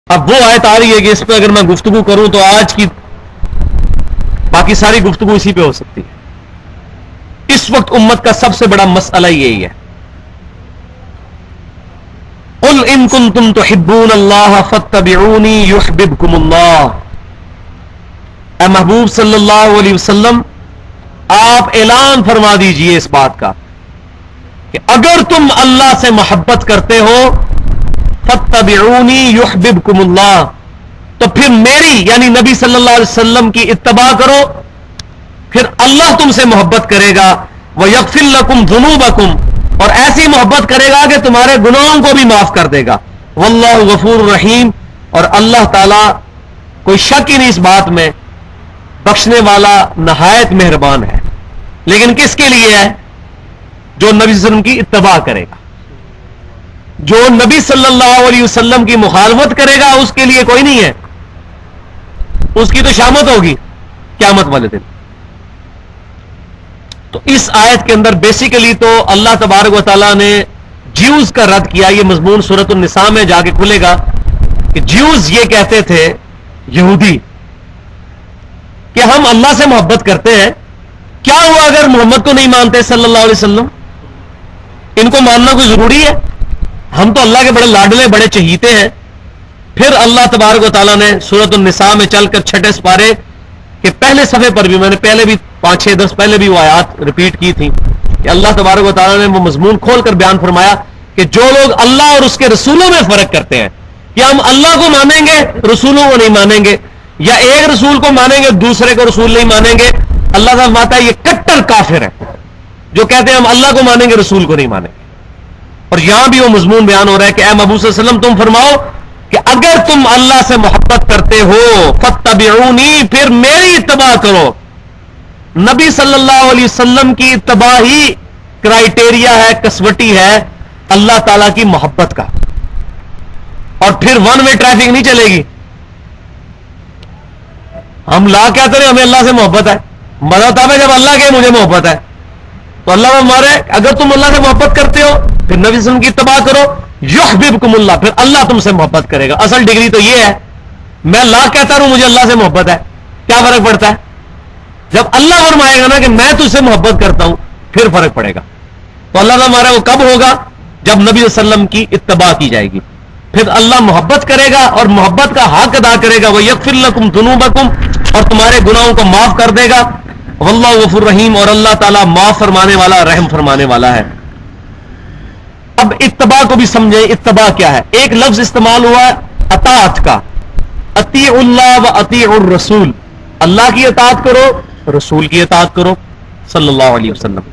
اب وہ آیت آ رہی ہے کہ اس پہ اگر میں گفتگو کروں تو آج کی باقی ساری گفتگو اسی پہ ہو سکتی ہے. اس وقت امت کا سب سے بڑا مسئلہ یہی ہے. قل ان کنتم تحبون اللہ فاتبعونی یحببکم اللہ. اے محبوب صلی اللہ علیہ وسلم آپ اعلان فرما دیجئے اس بات کا کہ اگر تم اللہ سے محبت کرتے ہو فاتبعونی یحببکم اللہ تو پھر میری یعنی نبی صلی اللہ علیہ وسلم کی اتباع کرو, پھر اللہ تم سے محبت کرے گا. وَيَغْفِرْ لَكُمْ ذُنُوبَكُمْ اور ایسی محبت کرے گا کہ تمہارے گناہوں کو بھی معاف کر دے گا. واللہ غفور رحیم اور اللہ تعالی کوئی شک ہی نہیں اس بات میں بخشنے والا نہایت مہربان ہے. لیکن کس کے لیے ہے؟ جو نبی صلی اللہ علیہ وسلم کی اتباع کرے گا. جو نبی صلی اللہ علیہ وسلم کی مخالفت کرے گا اس کے لیے کوئی نہیں ہے, اس کی تو شامت ہوگی قیامت والے دن. تو اس آیت کے اندر بیسیکلی تو اللہ تبارک و تعالیٰ نے جیوز کا رد کیا. یہ مضمون سورۃ النساء میں جا کے کھلے گا کہ جیوز یہ کہتے تھے یہودی کہ ہم اللہ سے محبت کرتے ہیں, کیا ہوا اگر محمد کو نہیں مانتے صلی اللہ علیہ وسلم؟ ان کو ماننا کوئی ضروری ہے؟ ہم تو اللہ کے بڑے لاڈلے بڑے چہیتے ہیں. پھر اللہ تبارک و تعالیٰ نے سورۃ النساء میں چل کر 6 سپارے کے پہلے صفحے پر بھی, میں نے پہلے بھی 5-6 10 پہلے بھی وہ آیات ریپیٹ کی تھی کہ اللہ تبارک و تعالیٰ نے وہ مضمون کھول کر بیان فرمایا کہ جو لوگ اللہ اور اس کے رسولوں میں فرق کرتے ہیں کہ ہم اللہ کو مانیں گے رسولوں کو نہیں مانیں گے, یا ایک رسول کو مانیں گے دوسرے کو رسول نہیں مانیں گے, اللہ تعالیٰ فرماتا ہے یہ کٹر کافر ہے جو کہتے ہیں ہم اللہ کو مانیں گے رسول کو نہیں مانیں گے. اور یہاں بھی وہ مضمون بیان ہو رہا ہے کہ اے محبوب صلی اللہ علیہ وسلم تم فرماؤ کہ اگر تم اللہ سے محبت کرتے ہو فاتبعونی پھر میری اتباع کرو. نبی صلی اللہ علیہ وسلم کی اتباع ہی کرائیٹیریا ہے, کسوٹی ہے اللہ تعالی کی محبت کا. اور پھر ون وے ٹریفک نہیں چلے گی. ہم لا کہتے ہیں ہمیں اللہ سے محبت ہے, مزہ تب ہے جب اللہ کے مجھے محبت ہے. تو اللہ ہمارے اگر تم اللہ سے محبت کرتے ہو پھر نبی صلی اللہ علیہ وسلم کی اتباع کرو یحببکم اللہ پھر اللہ تم سے محبت کرے گا. اصل ڈگری تو یہ ہے, میں لا کہتا ہوں مجھے اللہ سے محبت ہے, کیا فرق پڑتا ہے؟ جب اللہ فرمائے گا نا کہ میں تجھ سے محبت کرتا ہوں پھر فرق پڑے گا. تو اللہ ہمارا وہ کب ہوگا؟ جب نبی صلی اللہ علیہ وسلم کی اتباع کی جائے گی, پھر اللہ محبت کرے گا اور محبت کا حق ادا کرے گا. وَيَغْفِرْ لَكُمْ ذُنُوبَكُمْ اور تمہارے گناہوں کو معاف کر دے گا. واللہ غفور رحیم اور اللہ تعالیٰ معاف فرمانے والا رحم فرمانے والا ہے. اب اتباع کو بھی سمجھیں, اتباع کیا ہے؟ ایک لفظ استعمال ہوا ہے اطاعت کا, اطیعوا اللہ و اطیعوا الرسول, اللہ کی اطاعت کرو رسول کی اطاعت کرو صلی اللہ علیہ وسلم.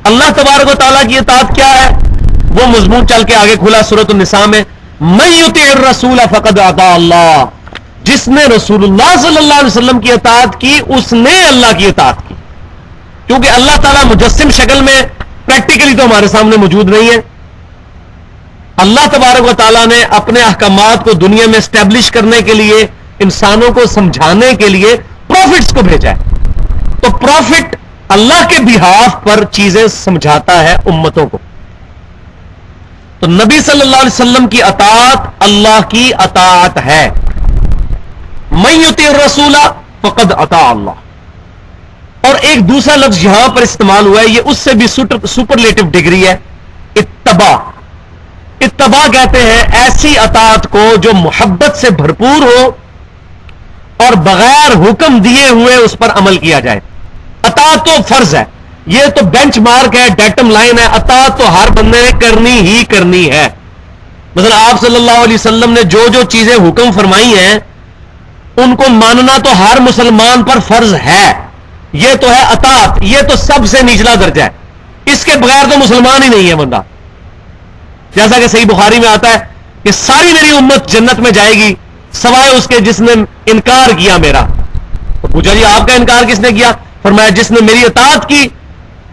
اللہ تبارک و تعالیٰ کی اطاعت کیا ہے وہ مضمون چل کے آگے کھلا سورۃ النساء میں. من یطع الرسول فقد اطاع اللہ, جس نے رسول اللہ صلی اللہ علیہ وسلم کی اطاعت کی اس نے اللہ کی اطاعت کی. کیونکہ اللہ تعالیٰ مجسم شکل میں پریکٹیکلی تو ہمارے سامنے موجود نہیں ہے. اللہ تبارک و تعالیٰ نے اپنے احکامات کو دنیا میں اسٹیبلش کرنے کے لیے انسانوں کو سمجھانے کے لیے پروفٹس کو بھیجا ہے. تو پروفٹ اللہ کے بہاف پر چیزیں سمجھاتا ہے امتوں کو. تو نبی صلی اللہ علیہ وسلم کی اطاعت اللہ کی اطاعت ہے. من یطع الرسول فقد اطاع اللہ. اور ایک دوسرا لفظ یہاں پر استعمال ہوا ہے, یہ اس سے بھی سپرلیٹو ڈگری ہے, اتباع. اتباع کہتے ہیں ایسی اطاعت کو جو محبت سے بھرپور ہو اور بغیر حکم دیے ہوئے اس پر عمل کیا جائے. اطاعت تو فرض ہے, یہ تو بینچ مارک ہے, ڈیٹم لائن ہے. اطاعت تو ہر بندے نے کرنی ہی کرنی ہے. مثلا آپ صلی اللہ علیہ وسلم نے جو جو چیزیں حکم فرمائی ہیں ان کو ماننا تو ہر مسلمان پر فرض ہے. یہ تو ہے اطاعت, یہ تو سب سے نچلا درجہ ہے. اس کے بغیر تو مسلمان ہی نہیں ہے بندہ. جیسا کہ صحیح بخاری میں آتا ہے کہ ساری میری امت جنت میں جائے گی سوائے اس کے جس نے انکار کیا میرا. تو پوچھا جی آپ کا انکار کس نے کیا؟ فرمایا جس نے میری اطاعت کی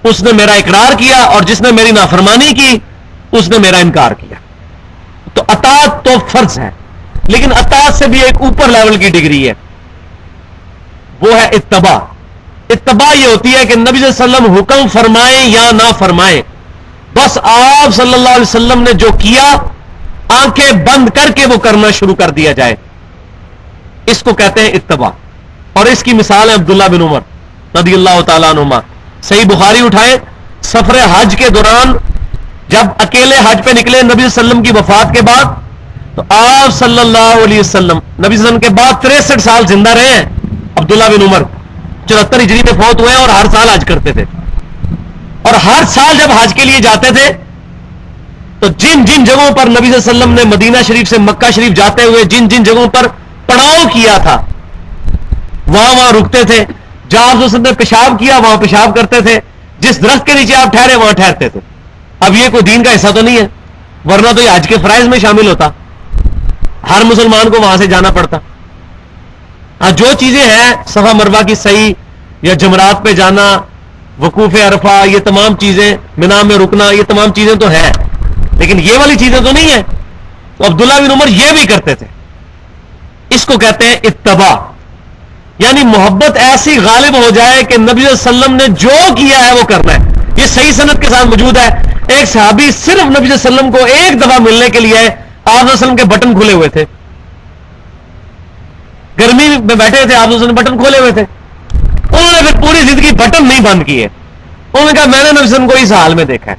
اس نے میرا اقرار کیا اور جس نے میری نافرمانی کی اس نے میرا انکار کیا. تو اطاعت تو فرض ہے, لیکن اطاعت سے بھی ایک اوپر لیول کی ڈگری ہے, وہ ہے اتباع. اتباع یہ ہوتی ہے کہ نبی صلی اللہ علیہ وسلم حکم فرمائیں یا نہ فرمائیں, بس آپ صلی اللہ علیہ وسلم نے جو کیا آنکھیں بند کر کے وہ کرنا شروع کر دیا جائے، اس کو کہتے ہیں اتباع. اور اس کی مثال ہے عبداللہ بن عمر رضی اللہ تعالیٰ عنہما. صحیح بخاری اٹھائیں، سفر حج کے دوران جب اکیلے حج پہ نکلے نبی صلی اللہ علیہ وسلم کی وفات کے بعد، تو آپ صلی اللہ علیہ وسلم نبی صلی اللہ علیہ وسلم کے بعد 63 سال زندہ رہے ہیں. عبداللہ بن عمر 74 ہجری میں فوت ہوئے ہیں اور ہر سال حج کرتے تھے. اور ہر سال جب حج کے لیے جاتے تھے تو جن جن جگہوں پر نبی صلی اللہ علیہ وسلم نے مدینہ شریف سے مکہ شریف جاتے ہوئے جن جن جگہوں پر پڑاؤ کیا تھا وہاں رکتے تھے. جہاں آپ نے پیشاب کیا وہاں پیشاب کرتے تھے، جس درخت کے نیچے آپ ٹھہرے وہاں ٹھہرتے تھے. اب یہ کوئی دین کا حصہ تو نہیں ہے، ورنہ تو یہ حج کے فرائض میں شامل ہوتا، ہر مسلمان کو وہاں سے جانا پڑتا. ہاں جو چیزیں ہیں صفا مروہ کی صحیح یا جمرات پہ جانا، وقوف عرفہ، یہ تمام چیزیں، مینا میں رکنا، یہ تمام چیزیں تو ہیں، لیکن یہ والی چیزیں تو نہیں ہیں. تو عبداللہ بن عمر یہ بھی کرتے تھے. اس کو کہتے ہیں اتباع، یعنی محبت ایسی غالب ہو جائے کہ نبی صلی اللہ علیہ وسلم نے جو کیا ہے وہ کرنا ہے. یہ صحیح سند کے ساتھ موجود ہے. ایک صحابی صرف نبی صلی اللہ علیہ وسلم کو ایک دفعہ ملنے کے لیے آپ صلی اللہ علیہ وسلم کے بٹن کھلے ہوئے تھے، گرمی میں بیٹھے تھے، آپ صلی اللہ علیہ وسلم بٹن کھولے ہوئے تھے. انہوں نے پھر پوری زندگی بٹن نہیں بند کیے. انہوں نے کہا میں نے نبی صلی اللہ علیہ وسلم کو اس حال میں دیکھا ہے،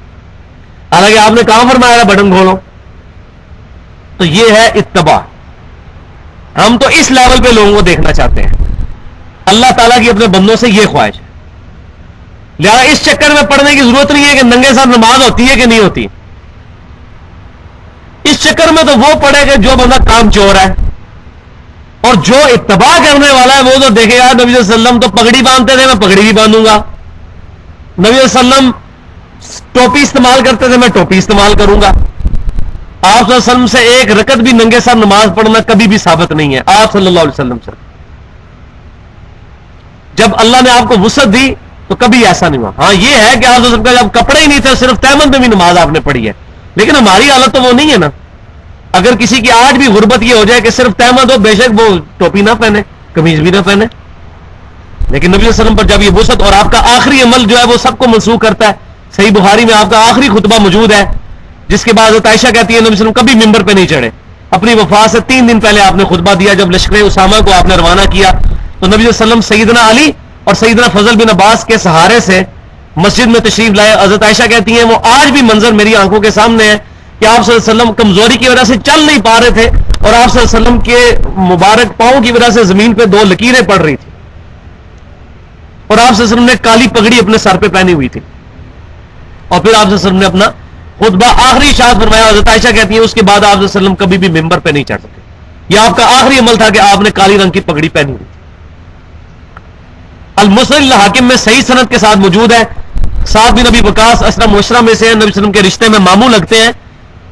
حالانکہ آپ نے کہاں فرمایا بٹن کھولو. تو یہ ہے اتباع. ہم تو اس لیول پہ لوگوں کو دیکھنا چاہتے ہیں. اللہ تعالیٰ کی اپنے بندوں سے یہ خواہش ہے. لہذا اس چکر میں پڑھنے کی ضرورت نہیں ہے کہ ننگے ساتھ نماز ہوتی ہے کہ نہیں ہوتی. اس چکر میں تو وہ پڑھے کہ جو بندہ کام چور ہے، اور جو اتباع کرنے والا ہے وہ تو دیکھے گا نبی صلی اللہ علیہ وسلم تو پگڑی باندھتے تھے، میں پگڑی بھی باندھوں گا. نبی صلی اللہ علیہ وسلم ٹوپی استعمال کرتے تھے، میں ٹوپی استعمال کروں گا. آپ صلی اللہ علیہ وسلم سے ایک رکعت بھی ننگے ساتھ نماز پڑھنا کبھی بھی ثابت نہیں ہے آپ صلی اللہ علیہ وسلم سے. جب اللہ نے آپ کو وسعت دی تو کبھی ایسا نہیں ہوا. ہاں یہ ہے کہ آپ صلی اللہ علیہ وسلم کا جب کپڑے ہی نہیں تھے صرف تیمم میں بھی نماز آپ نے پڑھی ہے، لیکن ہماری حالت تو وہ نہیں ہے نا. اگر کسی کی آج بھی غربت یہ ہو جائے کہ صرف تیمم ہو، بے شک وہ ٹوپی نہ پہنے، قمیض بھی نہ پہنے، لیکن نبی صلی اللہ علیہ وسلم پر جب یہ وسعت اور آپ کا آخری عمل جو ہے وہ سب کو منسوخ کرتا ہے. صحیح بخاری میں آپ کا آخری خطبہ موجود ہے، جس کے بعد عائشہ کہتی ہے نبی صلی اللہ علیہ وسلم کبھی ممبر پہ نہیں چڑھے. اپنی وفات سے 3 دن پہلے آپ نے خطبہ دیا. جب لشکر اسامہ کو آپ نے روانہ کیا تو نبی صلی اللہ علیہ وسلم سیدنا علی اور سیدنا فضل بن عباس کے سہارے سے مسجد میں تشریف لائے. حضرت عائشہ کہتی ہیں وہ آج بھی منظر میری آنکھوں کے سامنے ہے کہ آپ صلی اللہ علیہ وسلم کمزوری کی وجہ سے چل نہیں پا رہے تھے اور آپ صلی اللہ علیہ وسلم کے مبارک پاؤں کی وجہ سے زمین پہ 2 لکیریں پڑ رہی تھی، اور آپ صلی اللہ علیہ وسلم نے کالی پگڑی اپنے سر پہ پہنی ہوئی تھی. اور پھر آپ صلی اللہ علیہ وسلم نے اپنا خطبہ آخری اشارت فرمایا. حضرت عائشہ کہتی ہیں اس کے بعد آپ صلی اللہ علیہ وسلم کبھی بھی ممبر پہ نہیں چڑھ سکے. یہ آپ کا آخری عمل تھا کہ آپ نے کالی رنگ کی پگڑی پہنی ہوئی تھی. المسند الحاکم میں صحیح سند کے ساتھ موجود ہے. سعد بن ابی وقاص اشرف مبشرہ میں سے نبی صلی اللہ علیہ وسلم کے رشتے میں ماموں لگتے ہیں.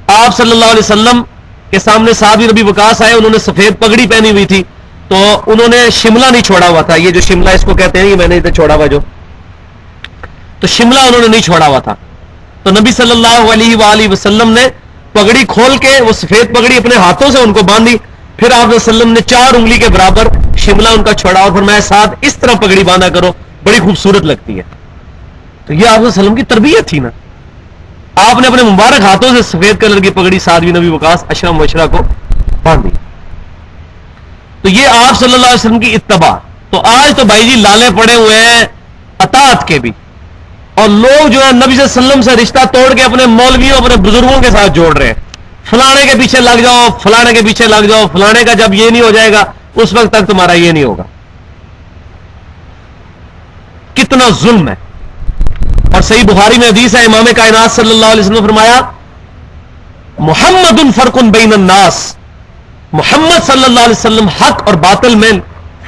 آپ صلی اللہ علیہ وسلم کے سامنے سعد بن ابی وقاص آئے، انہوں نے سفید پگڑی پہنی ہوئی تھی، تو انہوں نے شملہ نہیں چھوڑا ہوا تھا. یہ جو شملہ اس کو کہتے ہیں، یہ میں نے ادھر چھوڑا ہوا جو، تو شملہ انہوں نے نہیں چھوڑا ہوا تھا. تو نبی صلی اللہ علیہ وآلہ وسلم نے پگڑی کھول کے وہ سفید پگڑی اپنے ہاتھوں سے ان کو باندھی. پھر آپ صلی اللہ علیہ وسلم نے 4 انگلی کے برابر شملہ ان کا چھوڑا اور فرمایا ساتھ اس طرح پگڑی باندھا کرو، بڑی خوبصورت لگتی ہے. تو یہ آپ صلی اللہ علیہ وسلم کی تربیت تھی نا. آپ نے اپنے مبارک ہاتھوں سے سفید کلر کی پگڑی سعد بن ابی وقاص اشرف مبشرہ کو باندھی. تو یہ آپ صلی اللہ علیہ وسلم کی اتباع. تو آج تو بھائی جی لالے پڑے ہوئے ہیں اطاعت کے بھی، اور لوگ جو ہے نبی صلی اللہ علیہ وسلم سے رشتہ توڑ کے اپنے مولویوں اپنے بزرگوں کے ساتھ جوڑ رہے ہیں. فلانے کے پیچھے لگ جاؤ، فلانے کے پیچھے لگ جاؤ، فلانے کا جب یہ نہیں ہو جائے گا اس وقت تک تمہارا یہ نہیں ہوگا. کتنا ظلم ہے. اور صحیح بخاری میں حدیث ہے، امام کائنات صلی اللہ علیہ وسلم نے فرمایا محمد فرق بین الناس، محمد صلی اللہ علیہ وسلم حق اور باطل میں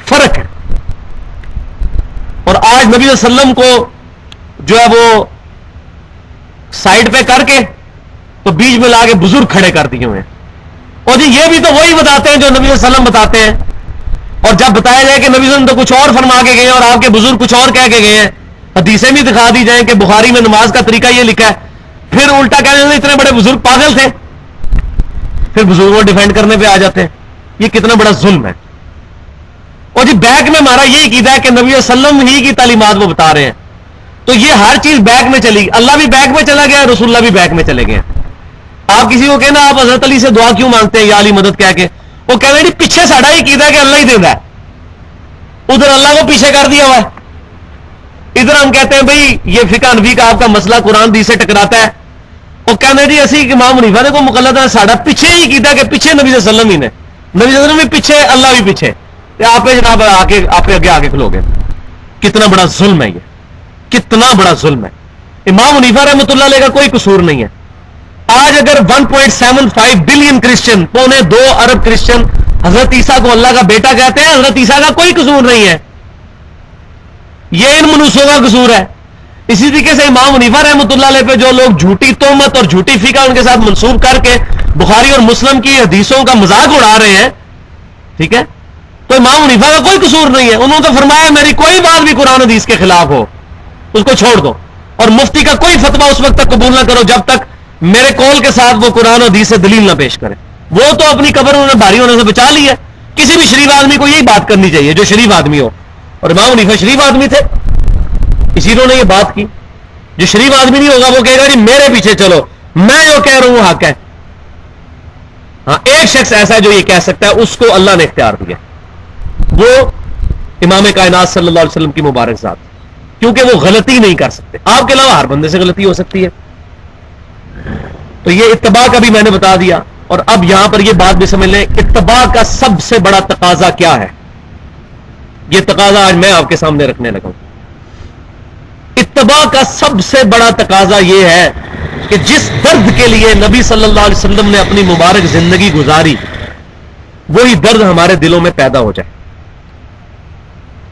فرق ہے. اور آج نبی صلی اللہ علیہ وسلم کو جو ہے وہ سائڈ پہ کر کے تو بیچ میں لا کے بزرگ کھڑے کر دیے ہوئے ہیں. اور جی یہ بھی تو وہی بتاتے ہیں جو نبی صلی اللہ علیہ وسلم بتاتے ہیں. اور جب بتایا جائے کہ نبی صلی اللہ علیہ وسلم تو کچھ اور فرما کے گئے ہیں اور آپ کے بزرگ کچھ اور کہہ کے گئے ہیں، حدیثیں بھی دکھا دی جائیں کہ بخاری میں نماز کا طریقہ یہ لکھا ہے، پھر الٹا کہنے لگے اتنے بڑے بزرگ پاگل تھے، پھر بزرگوں کو ڈیفینڈ کرنے پہ آ جاتے ہیں. یہ کتنا بڑا ظلم ہے. اور جی بیک میں ہمارا یہ عقیدہ ہے کہ نبی صلی اللہ علیہ وسلم ہی کی تعلیمات وہ بتا رہے ہیں، تو یہ ہر چیز بیک میں چلی گئی. اللہ بھی بیک میں چلا گیا، رسول اللہ بھی بیک میں چلے گئے. آپ کسی کو کہنا آپ حضرت علی سے دعا کیوں مانگتے ہیں یا علی مدد کہہ کے، وہ کہہ رہے جی پیچھے ساڑھا ہی کیتا ہے کہ اللہ ہی دیتا ہے، ادھر اللہ کو پیچھے کر دیا ہوا ہے. ادھر ہم کہتے ہیں بھئی یہ فقہ حنفی کا آپ کا مسئلہ قرآن حدیث سے ٹکراتا ہے، وہ کہنے جی اسی امام حنیفہ نے کو مقلد ہے ساڑھا پیچھے ہی کیتا کہ پیچھے نبی صلی اللہ علیہ وسلم ہی نے، نبی صلی اللہ علیہ وسلم بھی پیچھے اللہ بھی پیچھے، آپ جناب آپ آگے کھلو گے. کتنا بڑا ظلم ہے یہ، کتنا بڑا ظلم ہے. امام حنیفہ رحمۃ اللہ علیہ کا کوئی قصور نہیں ہے. آج اگر 1.75 بلین کرسچن، 2.25 ارب کرسچن حضرت عیسیٰ کو اللہ کا بیٹا کہتے ہیں، حضرت عیسیٰ کا کوئی قصور نہیں ہے، یہ ان منوسوں کا قصور ہے. اسی طریقے سے امام حنیفہ رحمۃ اللہ علیہ پہ جو لوگ جھوٹی تہمت اور جھوٹی فقہ ان کے ساتھ منسوب کر کے بخاری اور مسلم کی حدیثوں کا مذاق اڑا رہے ہیں، ٹھیک ہے، تو امام حنیفہ کا کوئی قصور نہیں ہے. انہوں نے تو فرمایا میری کوئی بات بھی قرآن حدیث کے خلاف ہو اس کو چھوڑ دو، اور مفتی کا کوئی فتویٰ اس وقت تک قبول نہ کرو جب تک میرے قول کے ساتھ وہ قرآن حدیث سے دلیل نہ پیش کرے. وہ تو اپنی قبر انہوں نے بھاری ہونے سے بچا لی ہے. کسی بھی شریف آدمی کو یہی بات کرنی چاہیے جو شریف آدمی ہو، اور امام حنیفہ شریف آدمی تھے، اسی لیے نے یہ بات کی. جو شریف آدمی نہیں ہوگا وہ کہے گا جی میرے پیچھے چلو، میں جو کہہ رہا ہوں حق ہے. ہاں ایک شخص ایسا ہے جو یہ کہہ سکتا ہے، اس کو اللہ نے اختیار دیا، وہ امام کائنات صلی اللہ علیہ وسلم کی مبارک ذات، کیونکہ وہ غلطی نہیں کر سکتے. آپ کے علاوہ ہر بندے سے غلطی ہو سکتی ہے. تو یہ اتباع کا بھی میں نے بتا دیا. اور اب یہاں پر یہ بات بھی سمجھ لیں، اتباع کا سب سے بڑا تقاضا کیا ہے. یہ تقاضا آج میں آپ کے سامنے رکھنے لگا ہوں. اتباع کا سب سے بڑا تقاضا یہ ہے کہ جس درد کے لیے نبی صلی اللہ علیہ وسلم نے اپنی مبارک زندگی گزاری، وہی درد ہمارے دلوں میں پیدا ہو جائے.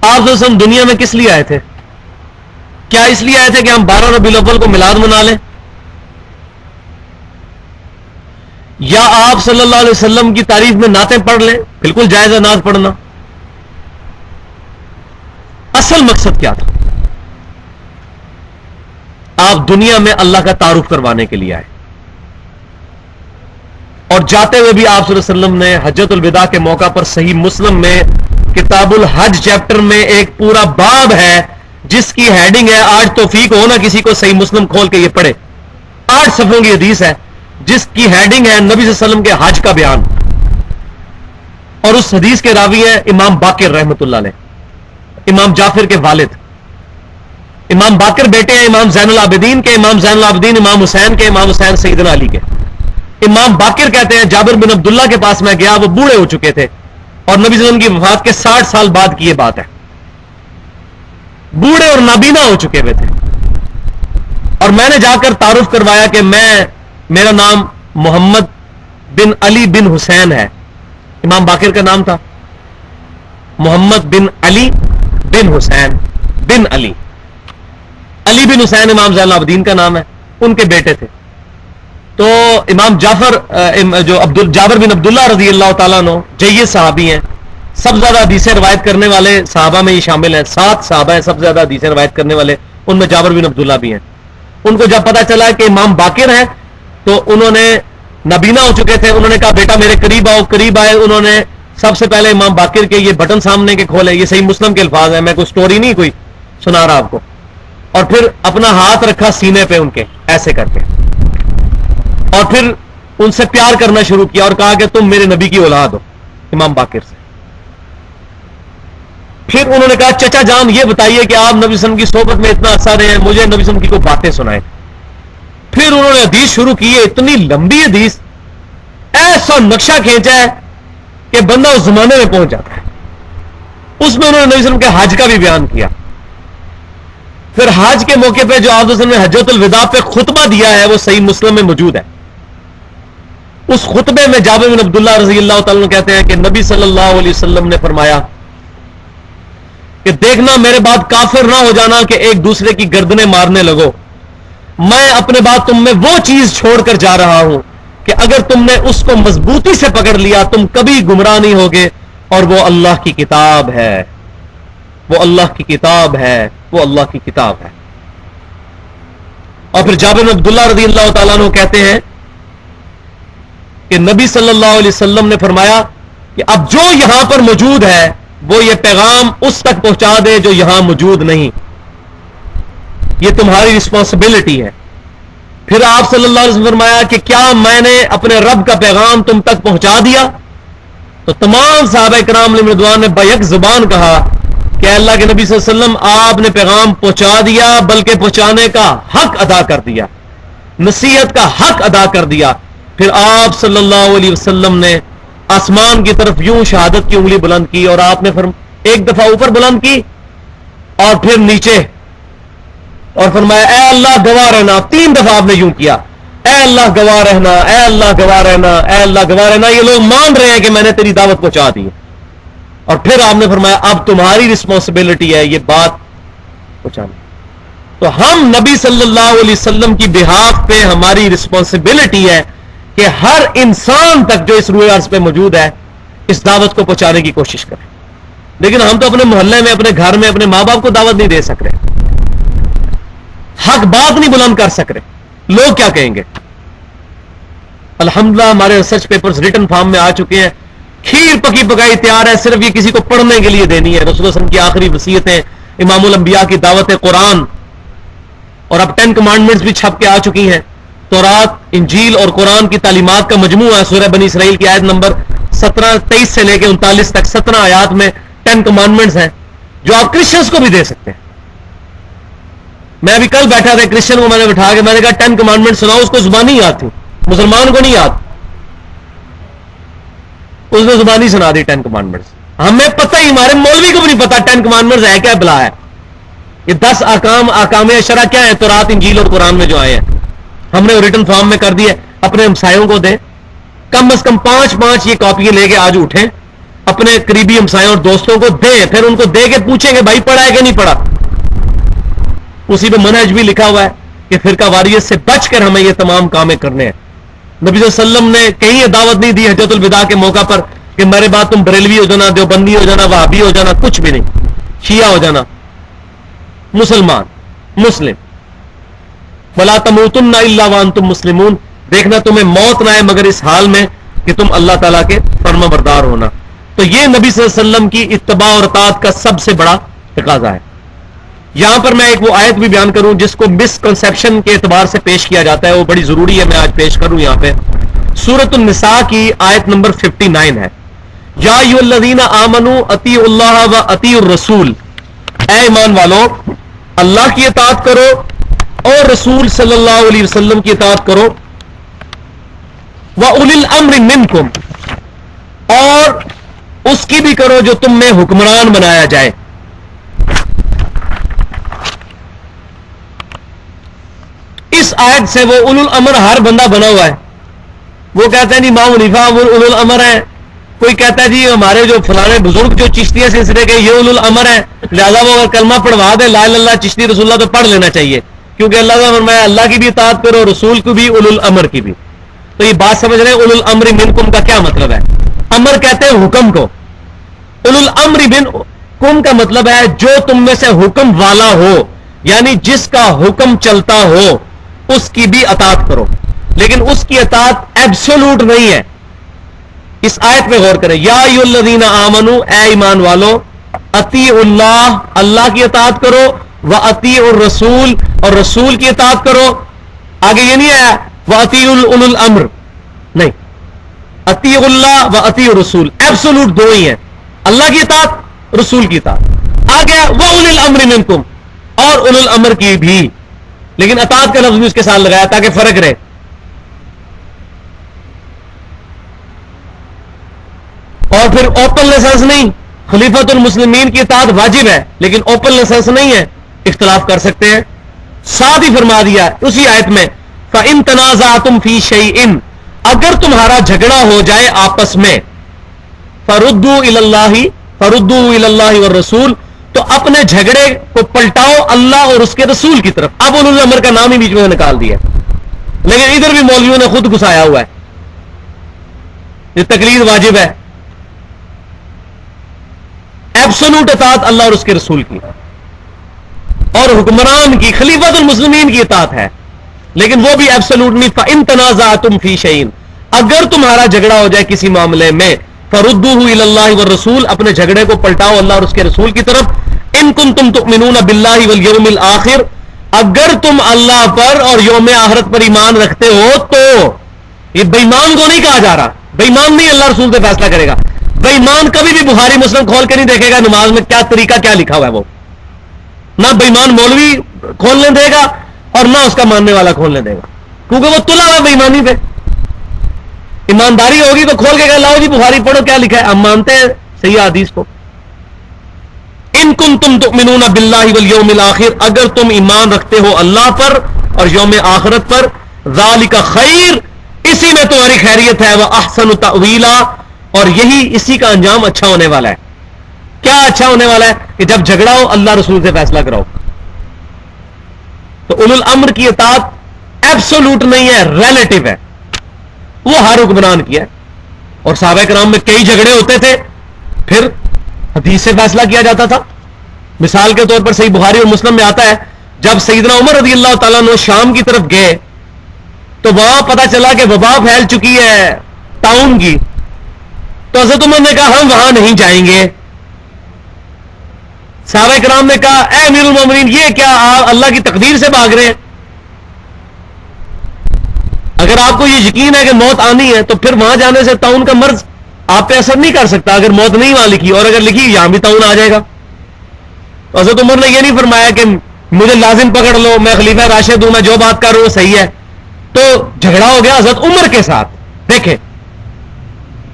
آپ وسلم دنیا میں کس لیے آئے تھے؟ کیا اس لیے آئے تھے کہ ہم 12 ربیع الاول کو میلاد منا لیں؟ یا آپ صلی اللہ علیہ وسلم کی تعریف میں نعتیں پڑھ لیں؟ بالکل جائز ہے نعت پڑھنا. اصل مقصد کیا تھا؟ آپ دنیا میں اللہ کا تعارف کروانے کے لیے آئے، اور جاتے ہوئے بھی آپ صلی اللہ علیہ وسلم نے حجۃ الوداع کے موقع پر صحیح مسلم میں کتاب الحج چیپٹر میں ایک پورا باب ہے جس کی ہیڈنگ ہے، آج توفیق ہو نا کسی کو صحیح مسلم کھول کے یہ پڑھے، 8 صفحوں کی حدیث ہے جس کی ہیڈنگ ہے نبی صلی اللہ علیہ وسلم کے حج کا بیان. اور اس حدیث کے راوی ہیں امام باقر رحمۃ اللہ علیہ، امام جعفر کے والد. امام باقر بیٹے ہیں امام زین العابدین کے، امام زین العابدین امام حسین کے، امام حسین سیدنا علی کے. امام باقر کہتے ہیں جابر بن عبداللہ کے پاس میں گیا، وہ بوڑھے ہو چکے تھے، اور نبی صلی اللہ علیہ وسلم کی وفات کے 60 سال بعد کی یہ بات ہے. بوڑھے اور نابینا ہو چکے ہوئے تھے، اور میں نے جا کر تعارف کروایا کہ میرا نام محمد بن علی بن حسین ہے. امام باقر کا نام تھا محمد بن علی بن حسین بن علی. علی بن حسین امام زین العابدین کا نام ہے، ان کے بیٹے تھے. تو امام جابر بن عبداللہ رضی اللہ تعالیٰ عنہ جید صحابی ہیں، سب سے زیادہ حدیثیں روایت کرنے والے صحابہ میں یہ شامل ہیں. 7 صحابہ ہیں سب سے زیادہ حدیثیں روایت کرنے والے، ان میں جابر بن عبداللہ بھی ہیں. ان کو جب پتا چلا کہ امام باقر ہیں تو انہوں نے نابینا ہو چکے تھے، انہوں نے کہا بیٹا میرے قریب آؤ. قریب آئے، انہوں نے سب سے پہلے امام باقر کے یہ بٹن سامنے کے کھولے، یہ صحیح مسلم کے الفاظ ہیں، میں کوئی سٹوری نہیں کوئی سنا رہا آپ کو. اور پھر اپنا ہاتھ رکھا سینے پہ ان کے ایسے کر کے، اور پھر ان سے پیار کرنا شروع کیا اور کہا کہ تم میرے نبی کی اولاد ہو. امام باقر سے پھر انہوں نے کہا چچا جان یہ بتائیے کہ آپ نبی وسلم کی صحبت میں اتنا عرصہ رہے ہیں، مجھے نبی وسلم کی کوئی باتیں سنائیں. پھر انہوں نے حدیث شروع کی ہے، اتنی لمبی حدیث، ایسا نقشہ کھینچا ہے کہ بندہ اس زمانے میں پہنچ جاتا ہے. اس میں انہوں نے نبی وسلم کے حج کا بھی بیان کیا. پھر حج کے موقع پہ جو آپ نے حجۃ الوداع پہ خطبہ دیا ہے وہ صحیح مسلم میں موجود ہے. اس خطبے میں جابر بن عبداللہ رضی اللہ تعالیٰ عنہ کہتے ہیں کہ نبی صلی اللہ علیہ وسلم نے فرمایا کہ دیکھنا میرے بعد کافر نہ ہو جانا کہ ایک دوسرے کی گردنیں مارنے لگو. میں اپنے بعد تم میں وہ چیز چھوڑ کر جا رہا ہوں کہ اگر تم نے اس کو مضبوطی سے پکڑ لیا تم کبھی گمراہ نہیں ہوگے، اور وہ اللہ کی کتاب ہے، وہ اللہ کی کتاب ہے، وہ اللہ کی کتاب ہے. اور پھر جابر بن عبداللہ رضی اللہ تعالیٰ عنہ کہتے ہیں کہ نبی صلی اللہ علیہ وسلم نے فرمایا کہ اب جو یہاں پر موجود ہے وہ یہ پیغام اس تک پہنچا دے جو یہاں موجود نہیں. یہ تمہاری رسپانسبلٹی ہے. پھر آپ صلی اللہ علیہ وسلم نے فرمایا کہ کیا میں نے اپنے رب کا پیغام تم تک پہنچا دیا؟ تو تمام صحابہ کرام علیہم رضوان نے بیک زبان کہا کہ اللہ کے نبی صلی اللہ علیہ وسلم آپ نے پیغام پہنچا دیا، بلکہ پہنچانے کا حق ادا کر دیا، نصیحت کا حق ادا کر دیا۔ پھر آپ صلی اللہ علیہ وسلم نے آسمان کی طرف یوں شہادت کی انگلی بلند کی، اور آپ نے ایک دفعہ اوپر بلند کی اور پھر نیچے، اور فرمایا اے اللہ گواہ رہنا۔ 3 دفعہ آپ نے یوں کیا، اے اللہ گواہ رہنا، اے اللہ گواہ رہنا، اے اللہ گواہ رہنا۔ یہ لوگ مان رہے ہیں کہ میں نے تیری دعوت پہنچا دی۔ اور پھر آپ نے فرمایا اب تمہاری رسپانسبلٹی ہے یہ بات پہنچانا۔ تو ہم نبی صلی اللہ علیہ وسلم کی بہاف پہ ہماری رسپانسبلٹی ہے کہ ہر انسان تک جو اس روئے عرض پہ موجود ہے اس دعوت کو پہنچانے کی کوشش کریں۔ لیکن ہم تو اپنے محلے میں، اپنے گھر میں، اپنے ماں باپ کو دعوت نہیں دے سک رہے، حق بات نہیں بلند کر سک رہے، لوگ کیا کہیں گے؟ الحمدللہ ہمارے ریسرچ پیپرز ریٹن فارم میں آ چکے ہیں، کھیر پکی پکائی تیار ہے، صرف یہ کسی کو پڑھنے کے لیے دینی ہے۔ رسول اللہ صلی اللہ علیہ وسلم کی آخری وصیتیں، امام الانبیاء کی دعوت قرآن، اور اب 10 کمانڈمنٹس بھی چھپ کے آ چکی ہیں۔ تورات، انجیل اور قرآن کی تعلیمات کا مجموعہ ہے۔ سورہ بنی اسرائیل کی آیت نمبر 23 سے لے کے 39 تک 17 آیات میں 10 کمانڈمنٹس ہیں جو آپ کرسچنس کو بھی دے سکتے ہیں۔ میں ابھی کل بیٹھا تھا، کرسچن کو میں نے بٹھا کے میں نے کہا 10 کمانڈمنٹ سناؤ، اس کو زبانی یاد تھی، مسلمان کو نہیں یاد، اس نے زبانی سنا دی 10 کمانڈمنٹس۔ ہمیں پتہ ہی، ہمارے مولوی کو بھی نہیں پتا 10 کمانڈمنٹس ہے کیا، بلا ہے یہ 10 احکام اشرا کیا ہے تورات، انجیل اور قرآن میں جو آئے ہیں۔ ہم نے ریٹن فارم میں کر دی ہے، اپنے ہمسایوں کو دیں، کم از کم 5 یہ کاپیاں لے کے آج اٹھیں، اپنے قریبی ہمسایوں اور دوستوں کو دیں، پھر ان کو دے کے پوچھیں کہ بھائی پڑھا ہے کہ نہیں پڑھا۔ اسی پہ منہج بھی لکھا ہوا ہے کہ فرقہ واریت سے بچ کر ہمیں یہ تمام کامیں کرنے ہیں۔ نبی صلی اللہ علیہ وسلم نے کہیں یہ دعوت نہیں دی حجۃ الوداع کے موقع پر کہ میرے بعد تم بریلوی ہو جانا، دیوبندی ہو جانا، وہابی ہو جانا، کچھ بھی نہیں، شیعہ ہو جانا، مسلمان، مسلم۔ وَلَا تَمُوتُنَّ إِلَّا وَأَنْتُمْ مُسْلِمُونَ، دیکھنا تمہیں موت نہ آئے مگر اس حال میں کہ تم اللہ تعالیٰ کے فرما بردار ہونا۔ تو یہ نبی صلی اللہ علیہ وسلم کی اتباع اور اطاعت کا سب سے بڑا تقاضا ہے۔ یہاں پر میں ایک وہ آیت بھی بیان کروں جس کو مس کنسیپشن کے اعتبار سے پیش کیا جاتا ہے، وہ بڑی ضروری ہے میں آج پیش کروں یہاں پہ۔ سورۃ النساء کی آیت نمبر 59 ہے، یا ایھا الذین آمنوا اطیعوا اللہ و اطیعوا الرسول، اے ایمان والو اللہ کی اطاعت کرو اور رسول صلی اللہ علیہ وسلم کی اطاعت کرو، وَأُولِي الْأَمْرِ مِنْكُمْ، اور اس کی بھی کرو جو تم میں حکمران بنایا جائے۔ اس آیت سے وہ اولو الامر ہر بندہ بنا ہوا ہے۔ وہ کہتے ہیں جی امام حنیفہ وہ اولو الامر ہیں، کوئی کہتا ہے جی ہمارے جو فلانے بزرگ جو چشتیہ سلسلے کے یہ اولو الامر ہیں، لہذا وہ اگر کلمہ پڑھوا دے لا الہ الا اللہ چشتی رسول اللہ تو پڑھ لینا چاہیے، کیونکہ اللہ نے فرمایا اللہ کی بھی اطاعت کرو، رسول کو بھی، اولو الامر کی بھی۔ تو یہ بات سمجھ رہے ہیں اولو الامر منکم کا کیا مطلب ہے؟ امر کہتے ہیں حکم کو، اولو الامر منکم کا مطلب ہے جو تم میں سے حکم والا ہو، یعنی جس کا حکم چلتا ہو اس کی بھی اطاعت کرو، لیکن اس کی اطاعت ایبسولوٹ نہیں ہے۔ اس آیت میں غور کریں، یا ایھا الذین آمنوا، اے ایمان والو، اطیعوا اللہ، اللہ کی اطاعت کرو، واطیعوا الرسول، اور رسول کی اطاعت کرو۔ آگے یہ نہیں آیا واطیعوا اولو الامر، نہیں، اطیعوا اللہ واطیعوا الرسول، ایبسولوٹ دو ہی ہیں، اللہ کی اطاعت، رسول کی اطاعت۔ آگے واولی الامر منکم، اور اولو الامر کی بھی، لیکن اطاعت کا لفظ بھی اس کے ساتھ لگایا تاکہ فرق رہے۔ اور پھر اوپن لائسنس نہیں، خلیفۃ المسلمین کی اطاعت واجب ہے لیکن اوپن لائسنس نہیں ہے، اختلاف کر سکتے ہیں۔ ساتھ ہی فرما دیا اسی آیت میں فَإِن تَنَازَعْتُمْ فِي شَيْءٍ، اگر تمہارا جھگڑا ہو جائے آپس میں، فَرُدُّوا إِلَى اللَّهِ وَالرَّسُولِ، تو اپنے جھگڑے کو پلٹاؤ اللہ اور اس کے رسول کی طرف۔ اب اولو الامر کا نام ہی بیچ میں نکال دیا، لیکن ادھر بھی مولویوں نے خود گھسایا ہوا ہے، یہ تقلید واجب ہے، ایبسولوٹ اطاعت اللہ اور اس کے رسول کی، اور حکمران کی، خلیفۃ المسلمین کی اطاعت ہے، لیکن وہ بھی ایبسولوٹ نہیں۔ فَإِن تَنَازَعْتُمْ فِي شَيْءٍ، اگر تمہارا جھگڑا ہو جائے کسی معاملے میں، فَرُدُّوهُ إِلَى اللَّهِ وَالرَّسُولِ، اپنے جھگڑے کو پلٹاؤ اللہ اور اس کے رسول کی طرف۔ إِن كُنتُمْ تُؤْمِنُونَ بِاللَّهِ وَالْيَوْمِ الْآخِرِ، اگر تم اللہ پر اور یوم آخرت پر ایمان رکھتے ہو تو یہ بےمان کو نہیں کہا جا رہا. بےمان نہیں اللہ رسول سے فیصلہ کرے گا. بےمان کبھی بھی بخاری مسلم کھول کے نہیں دیکھے گا نماز میں کیا طریقہ کیا لکھا ہوا ہے. وہ نہ بےمان مولوی کھولنے دے گا اور نہ اس کا ماننے والا کھولنے دے گا, کیونکہ وہ تلا ہوا بےمانی پہ. ایمانداری ہوگی تو کھول کے کہا لاؤ جی بخاری پڑھو کیا لکھا ہے, ہم مانتے ہیں صحیح حدیث کو. ان کنتم تؤمنون باللہ والیوم الآخر, اگر تم ایمان رکھتے ہو اللہ پر اور یوم آخرت پر, ذالک خیر, اسی میں تمہاری خیریت ہے, واحسن تأویلا, اور یہی اسی کا انجام اچھا ہونے والا ہے. کیا اچھا ہونے والا ہے کہ جب جھگڑا ہو اللہ رسول سے فیصلہ کراؤ. تو اولو الامر کی اطاعت ایبسولوٹ نہیں ہے, ریلیٹو ہے. وہ ہر حکمران کیا ہے, اور صحابہ کرام میں کئی جھگڑے ہوتے تھے, پھر حدیث سے فیصلہ کیا جاتا تھا. مثال کے طور پر صحیح بخاری اور مسلم میں آتا ہے, جب سیدنا عمر رضی اللہ تعالیٰ عنہ شام کی طرف گئے تو وہاں پتا چلا کہ وبا پھیل چکی ہے طاعون کی, تو حضرت عمر نے کہا ہم وہاں نہیں جائیں گے. صحابہ کرام نے کہا اے امیر المومنین یہ کیا آپ اللہ کی تقدیر سے بھاگ رہے ہیں؟ اگر آپ کو یہ یقین ہے کہ موت آنی ہے تو پھر وہاں جانے سے طاعون کا مرض آپ پہ اثر نہیں کر سکتا. اگر موت نہیں وہاں لکھی, اور اگر لکھی یہاں بھی طاعون آ جائے گا. تو حضرت عمر نے یہ نہیں فرمایا کہ مجھے لازم پکڑ لو, میں خلیفہ راشد ہوں, میں جو بات کر رہا ہوں صحیح ہے. تو جھگڑا ہو گیا حضرت عمر کے ساتھ. دیکھیں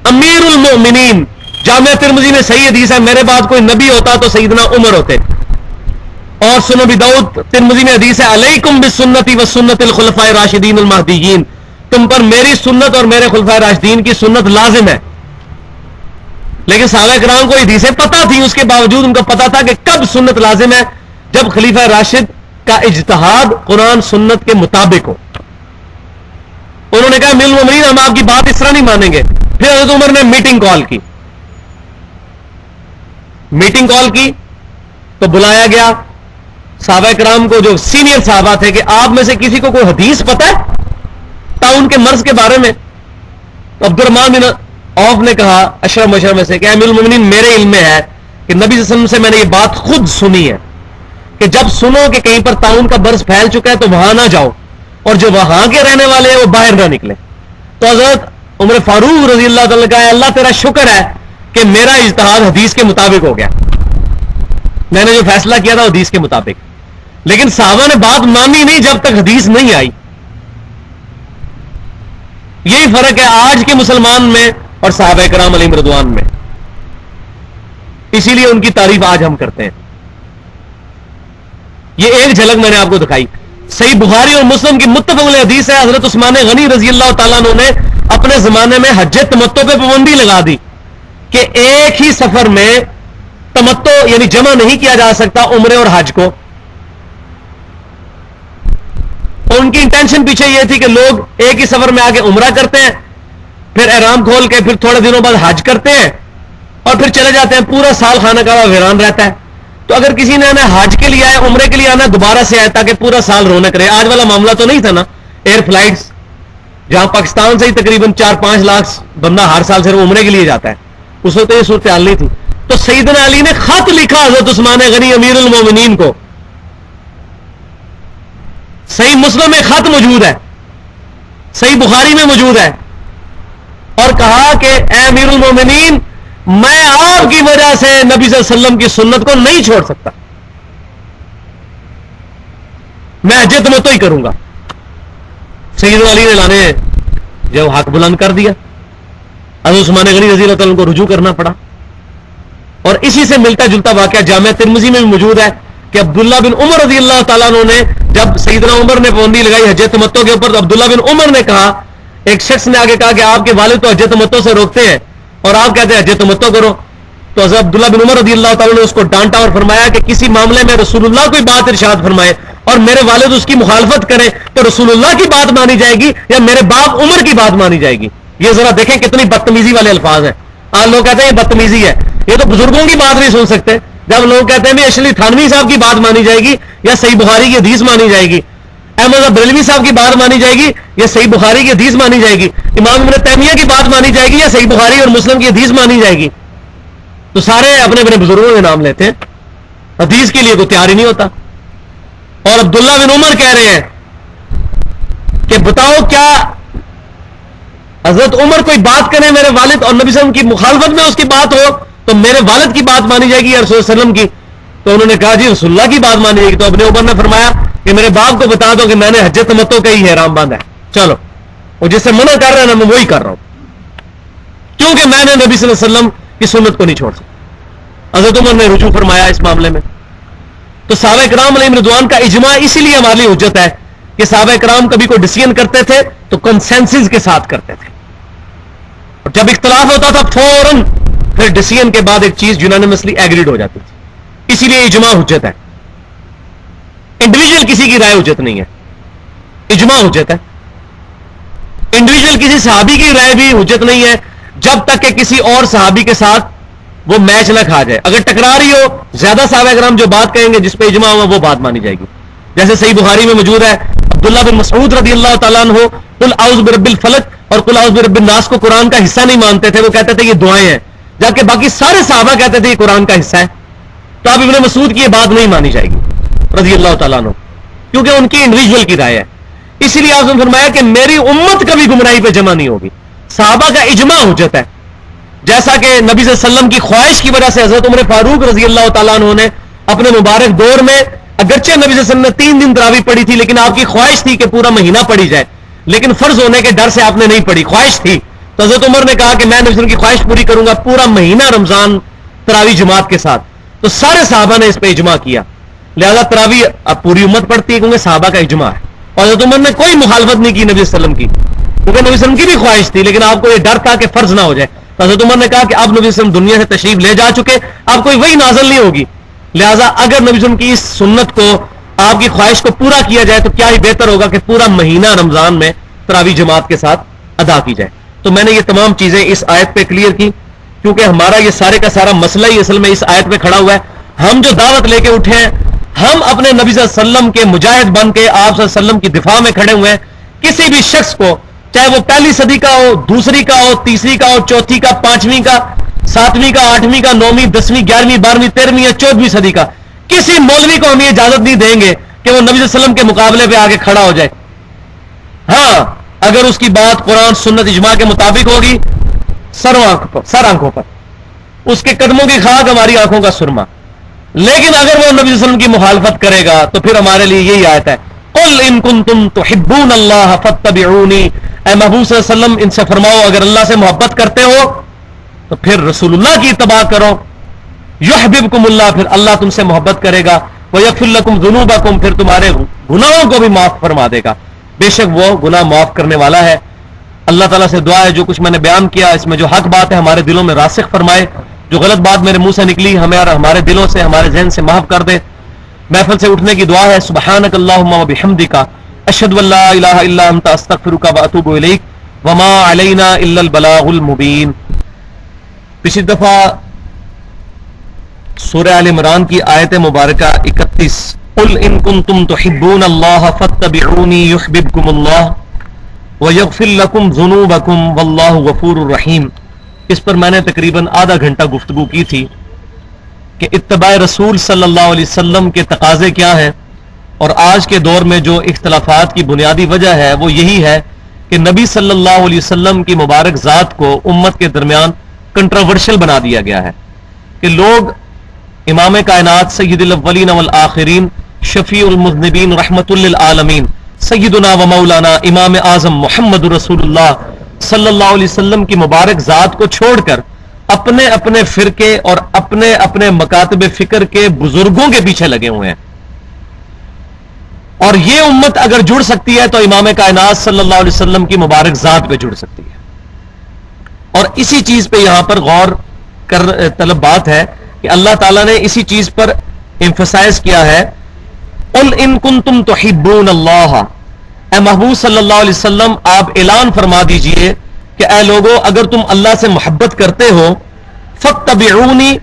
امیر المؤمنین, جامعہ ترمذی میں صحیح حدیث ہے, میرے بعد کوئی نبی ہوتا تو سیدنا عمر ہوتے. اور سنن ابی داؤد ترمذی میں حدیث ہے, علیکم بسنتی وسنت الخلفاء الراشدین المہدیین, تم پر میری سنت اور میرے خلفاء راشدین کی سنت لازم ہے. لیکن صحابہ کرام کو حدیثیں پتہ تھی, اس کے باوجود ان کو پتا تھا کہ کب سنت لازم ہے, جب خلیفہ راشد کا اجتہاد قرآن سنت کے مطابق ہو. انہوں نے کہا امیر المومنین ہم آپ کی بات اس طرح نہیں مانیں گے. پھر حضرت عمر نے میٹنگ کال کی تو بلایا گیا صحابہ کرام کو جو سینئر صحابہ تھے کہ آپ میں سے کسی کو کوئی حدیث پتہ ہے طاعون کے مرض کے بارے میں؟ تو عبد الرحمن بن عوف نے کہا اشرف مشرف میں سے کہ امیر المومنین میرے علم میں ہے کہ نبی صلی اللہ علیہ وسلم سے میں نے یہ بات خود سنی ہے کہ جب سنو کہ کہیں پر طاعون کا مرض پھیل چکا ہے تو وہاں نہ جاؤ, اور جو وہاں کے رہنے والے ہیں وہ باہر نہ نکلے. تو حضرت عمر فاروق رضی اللہ تعالیٰ کا اللہ تیرا شکر ہے کہ میرا اجتہاد حدیث کے مطابق ہو گیا, میں نے جو فیصلہ کیا تھا حدیث کے مطابق. لیکن صحابہ نے بات مانی نہیں جب تک حدیث نہیں آئی. یہی فرق ہے آج کے مسلمان میں اور صحابہ کرام علیہم رضوان میں. اسی لیے ان کی تعریف آج ہم کرتے ہیں. یہ ایک جھلک میں نے آپ کو دکھائی. صحیح بخاری اور مسلم کی متفق علیہ حدیث ہے, حضرت عثمان غنی رضی اللہ تعالیٰ عنہ نے اپنے زمانے میں حج تمتع پہ پابندی لگا دی کہ ایک ہی سفر میں تمتع یعنی جمع نہیں کیا جا سکتا عمرے اور حج کو. ان کی انٹینشن پیچھے یہ تھی کہ لوگ ایک ہی سفر میں آ کے عمرہ کرتے ہیں, پھر احرام کھول کے پھر تھوڑے دنوں بعد حج کرتے ہیں اور پھر چلے جاتے ہیں, پورا سال خانہ کعبہ ویران رہتا ہے. تو اگر کسی نے آنا حج کے لیے آیا, عمرے کے لیے آنا, دوبارہ سے آیا تاکہ پورا سال رونق رہے. آج والا معاملہ تو نہیں تھا نا, ایئر فلائٹس جہاں پاکستان سے ہی تقریباً 4-5 لاکھ بندہ ہر سال صرف عمرے کے لیے جاتا ہے, اس وقت یہ صورتحال نہیں تھی. تو سیدنا علی نے خط لکھا حضرت عثمان غنی امیر المومنین کو, صحیح مسلم میں خط موجود ہے, صحیح بخاری میں موجود ہے, اور کہا کہ اے امیر المومنین میں آپ کی وجہ سے نبی صلی اللہ علیہ وسلم کی سنت کو نہیں چھوڑ سکتا, میں حج تمتع ہی کروں گا. سیدنا علی نے لانے جو حق بلند کر دیا, حضرت عثمان غنی رضی اللہ تعالیٰ کو رجوع کرنا پڑا. اور اسی سے ملتا جلتا واقعہ جامعہ ترمذی میں بھی موجود ہے کہ عبداللہ بن عمر رضی اللہ تعالیٰ عنہ نے جب سیدنا عمر نے پابندی لگائی حج تمتع کے اوپر, تو عبداللہ بن عمر نے کہا, ایک شخص نے آگے کہا کہ آپ کے والد تو حج تمتع سے روکتے ہیں اور آپ کہتے ہیں حج تمتع کرو. تو حضرت عبداللہ بن عمر رضی اللہ تعالیٰ نے اس کو ڈانٹا اور فرمایا کہ کسی معاملے میں رسول اللہ کوئی بات ارشاد فرمائے اور میرے والد اس کی مخالفت کریں تو رسول اللہ کی بات مانی جائے گی یا میرے باپ عمر کی بات مانی جائے گی؟ یہ ذرا دیکھیں کتنی بدتمیزی والے الفاظ ہیں. آج لوگ کہتے ہیں یہ بدتمیزی ہے, یہ تو بزرگوں کی بات نہیں سن سکتے. جب لوگ کہتے ہیں بھی اشلی تھانوی صاحب کی بات مانی جائے گی یا صحیح بخاری کی حدیث مانی جائے گی, احمد بریلوی صاحب کی بات مانی جائے گی یا صحیح بخاری کی حدیث مانی جائے گی, امام ابن تیمیہ کی بات مانی جائے گی یا صحیح بخاری اور مسلم کی حدیث مانی جائے گی, تو سارے اپنے اپنے بزرگوں کے نام لیتے ہیں, حدیث کے لیے کوئی تیار ہی نہیں ہوتا. اور عبداللہ بن عمر کہہ رہے ہیں کہ بتاؤ کیا حضرت عمر کوئی بات کرے میرے والد اور نبی صلی اللہ علیہ وسلم کی مخالفت میں اس کی بات ہو تو میرے والد کی بات مانی جائے گی یا رسول صلی اللہ علیہ وسلم کی؟ تو انہوں نے کہا جی رسول اللہ کی بات مانی جائے گی. تو ابن عمر نے فرمایا کہ میرے باپ کو بتا دو کہ میں نے حج تمتع کا ہی احرام باندھا ہے, چلو وہ جس سے منع کر رہا ہے نا میں وہی کر رہا ہوں, کیونکہ میں نے نبی صلی اللہ علیہ وسلم کی سنت کو نہیں چھوڑ سکتا. حضرت عمر نے رجوع فرمایا اس معاملے میں. تو صحابہ کرام علیہم رضوان کا اجماع اسی لیے ہمارے لیے حجت ہے کہ صحابہ کرام کبھی کوئی ڈیسیژن کرتے تھے تو کنسنسس کے ساتھ کرتے تھے, اور جب اختلاف ہوتا تھا فوراً پھر ڈیسیژن کے بعد ایک چیز یونانیمسلی ایگریڈ ہو جاتی تھی. اسی لیے اجماع حجت ہے, انڈیویجول کسی کی رائے حجت نہیں ہے, اجماع حجت ہے. انڈیویجول کسی صحابی کی رائے بھی حجت نہیں ہے جب تک کہ کسی اور صحابی کے ساتھ وہ میچ نہ کھا جائے. اگر ٹکرا رہی ہو زیادہ صحابہ کرام جو بات کہیں گے جس پہ اجماع ہوگا وہ بات مانی جائے گی. جیسے صحیح بخاری میں موجود ہے عبداللہ بن مسعود رضی اللہ تعالیٰ عنہ قل اعوذ برب الفلق اور قل اعوذ برب الناس کو قرآن کا حصہ نہیں مانتے تھے, وہ کہتے تھے یہ دعائیں ہیں, جبکہ باقی سارے صحابہ کہتے تھے یہ قرآن کا حصہ ہے. تو اب ابن مسعود کی یہ بات نہیں مانی جائے گی رضی اللہ تعالیٰ عنہ, کیونکہ ان کی انڈیویجول کی رائے ہے. اسی لیے آپ نے فرمایا کہ میری امت کبھی گمراہی پہ جمع نہیں ہوگی. صحابہ کا اجماع حجت ہے, جیسا کہ نبی صلی اللہ علیہ وسلم کی خواہش کی وجہ سے حضرت عمر فاروق رضی اللہ تعالیٰ عنہ نے اپنے مبارک دور میں, اگرچہ نبی صلی اللہ علیہ وسلم نے 3 دن تراویح پڑھی تھی لیکن آپ کی خواہش تھی کہ پورا مہینہ پڑھی جائے, لیکن فرض ہونے کے ڈر سے آپ نے نہیں پڑھی, خواہش تھی. تو حضرت عمر نے کہا کہ میں نبی صلی اللہ علیہ وسلم کی خواہش پوری کروں گا پورا مہینہ رمضان تراویح جماعت کے ساتھ. تو سارے صحابہ نے اس پہ اجماع کیا, لہذا تراویح اب پوری امت پڑھتی ہے کیونکہ صحابہ کا اجماع ہے. اور حضرت عمر نے کوئی مخالفت نہیں کی نبی صلی اللہ علیہ وسلم کی, کیونکہ نبی صلی اللہ علیہ وسلم کی بھی خواہش تھی لیکن آپ کو یہ ڈر تھا کہ فرض نہ ہو جائے. تو حضرت عمر نے کہا کہ اب نبی صلی اللہ علیہ وسلم دنیا سے تشریف لے جا چکے, اب کوئی وہی نازل نہیں ہوگی, لہذا اگر نبی صلی اللہ علیہ وسلم کی اس سنت کو آپ کی خواہش کو پورا کیا جائے تو کیا ہی بہتر ہوگا کہ پورا مہینہ رمضان میں تراویح جماعت کے ساتھ ادا کی جائے. تو میں نے یہ تمام چیزیں اس آیت پہ کلیئر کی, کیونکہ ہمارا یہ سارے کا سارا مسئلہ ہی اصل میں اس آیت پہ کھڑا ہوا ہے. ہم جو دعوت لے کے اٹھے ہیں, ہم اپنے نبی صلی اللہ علیہ وسلم کے مجاہد بن کے آپ صلی اللہ علیہ وسلم کی دفاع میں کھڑے ہوئے ہیں. کسی بھی شخص کو, چاہے وہ پہلی صدی کا ہو, دوسری کا ہو, تیسری کا ہو, چوتھی کا, 5ویں کا, 7ویں کا, 8ویں کا, 9ویں, 10ویں, 11ویں, 12ویں, 13ویں یا 14ویں صدی کا, کسی مولوی کو ہم یہ اجازت نہیں دیں گے کہ وہ نبی صلی اللہ علیہ وسلم کے مقابلے پہ آگے کھڑا ہو جائے. ہاں اگر اس کی بات قرآن سنت اجماع کے مطابق ہوگی, سر آنکھوں پر, اس کے قدموں کی خاک ہماری آنکھوں کا سرما. لیکن اگر وہ نبی صلی اللہ علیہ وسلم کی مخالفت کرے گا تو پھر ہمارے لیے یہی آیت ہے, قل ان کنتم تحبون اللہ فاتبعونی, اے محبوب صلی اللہ علیہ وسلم ان سے فرماؤ اگر اللہ سے محبت کرتے ہو تو پھر رسول اللہ کی اتباع کرو. یحببکم اللہ, پھر اللہ تم سے محبت کرے گا. ویغفر لکم ذنوبکم, پھر تمہارے گناہوں کو بھی معاف فرما دے گا, بے شک وہ گناہ معاف کرنے والا ہے. اللہ تعالیٰ سے دعا ہے جو کچھ میں نے بیان کیا اس میں جو حق بات ہے ہمارے دلوں میں راسخ فرمائے, جو غلط بات میرے منہ سے نکلی ہمیں اور ہمارے دلوں سے, ہمارے ذہن سے محو کر دے. محفل سے اٹھنے کی دعا ہے, سبحانک اللہم و بحمدک اشہد ان لا الہ الا انت استغفرک و اتوب الیک وما علینا الا البلاغ المبین. پچھلی دفعہ سورہ آل عمران کی آیت مبارکہ 31, قل ان کنتم تحبون اللہ فاتبعونی یحببکم اللہ ویغفر لکم ذنوبکم واللہ غفور الرحیم. اس پر میں نے تقریباً آدھا گھنٹہ گفتگو کی تھی کہ اتباع رسول صلی اللہ علیہ وسلم کے تقاضے کیا ہیں, اور آج کے دور میں جو اختلافات کی بنیادی وجہ ہے وہ یہی ہے کہ نبی صلی اللہ علیہ وسلم کی مبارک ذات کو امت کے درمیان کنٹروورشل بنا دیا گیا ہے کہ لوگ امام کائنات سید الاولین والآخرین شفیع المذنبین رحمت للعالمین سیدنا و مولانا امام اعظم محمد رسول اللہ صلی اللہ علیہ وسلم کی مبارک ذات کو چھوڑ کر اپنے اپنے فرقے اور اپنے اپنے مکاتب فکر کے بزرگوں کے پیچھے لگے ہوئے ہیں. اور یہ امت اگر جڑ سکتی ہے تو امام کائنات صلی اللہ علیہ وسلم کی مبارک ذات پہ جڑ سکتی ہے. اور اسی چیز پہ یہاں پر غور کر طلب بات ہے کہ اللہ تعالیٰ نے اسی چیز پر ایمفسائز کیا ہے, قل ان کنتم تحبون اللہ, اے محبوب صلی اللہ علیہ وسلم آپ اعلان فرما دیجئے کہ اے لوگوں اگر تم اللہ سے محبت کرتے ہو فاتبعونی,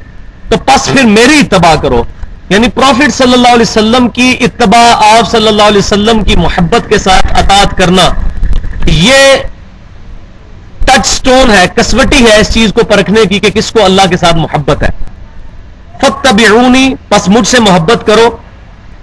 تو پس پھر میری اتباع کرو. یعنی پروفٹ صلی اللہ علیہ وسلم کی اتباع, آپ صلی اللہ علیہ وسلم کی محبت کے ساتھ اطاعت کرنا, یہ ٹچ سٹون ہے, کسوٹی ہے اس چیز کو پرکھنے کی کہ کس کو اللہ کے ساتھ محبت ہے. فاتبعونی, پس مجھ سے محبت کرو.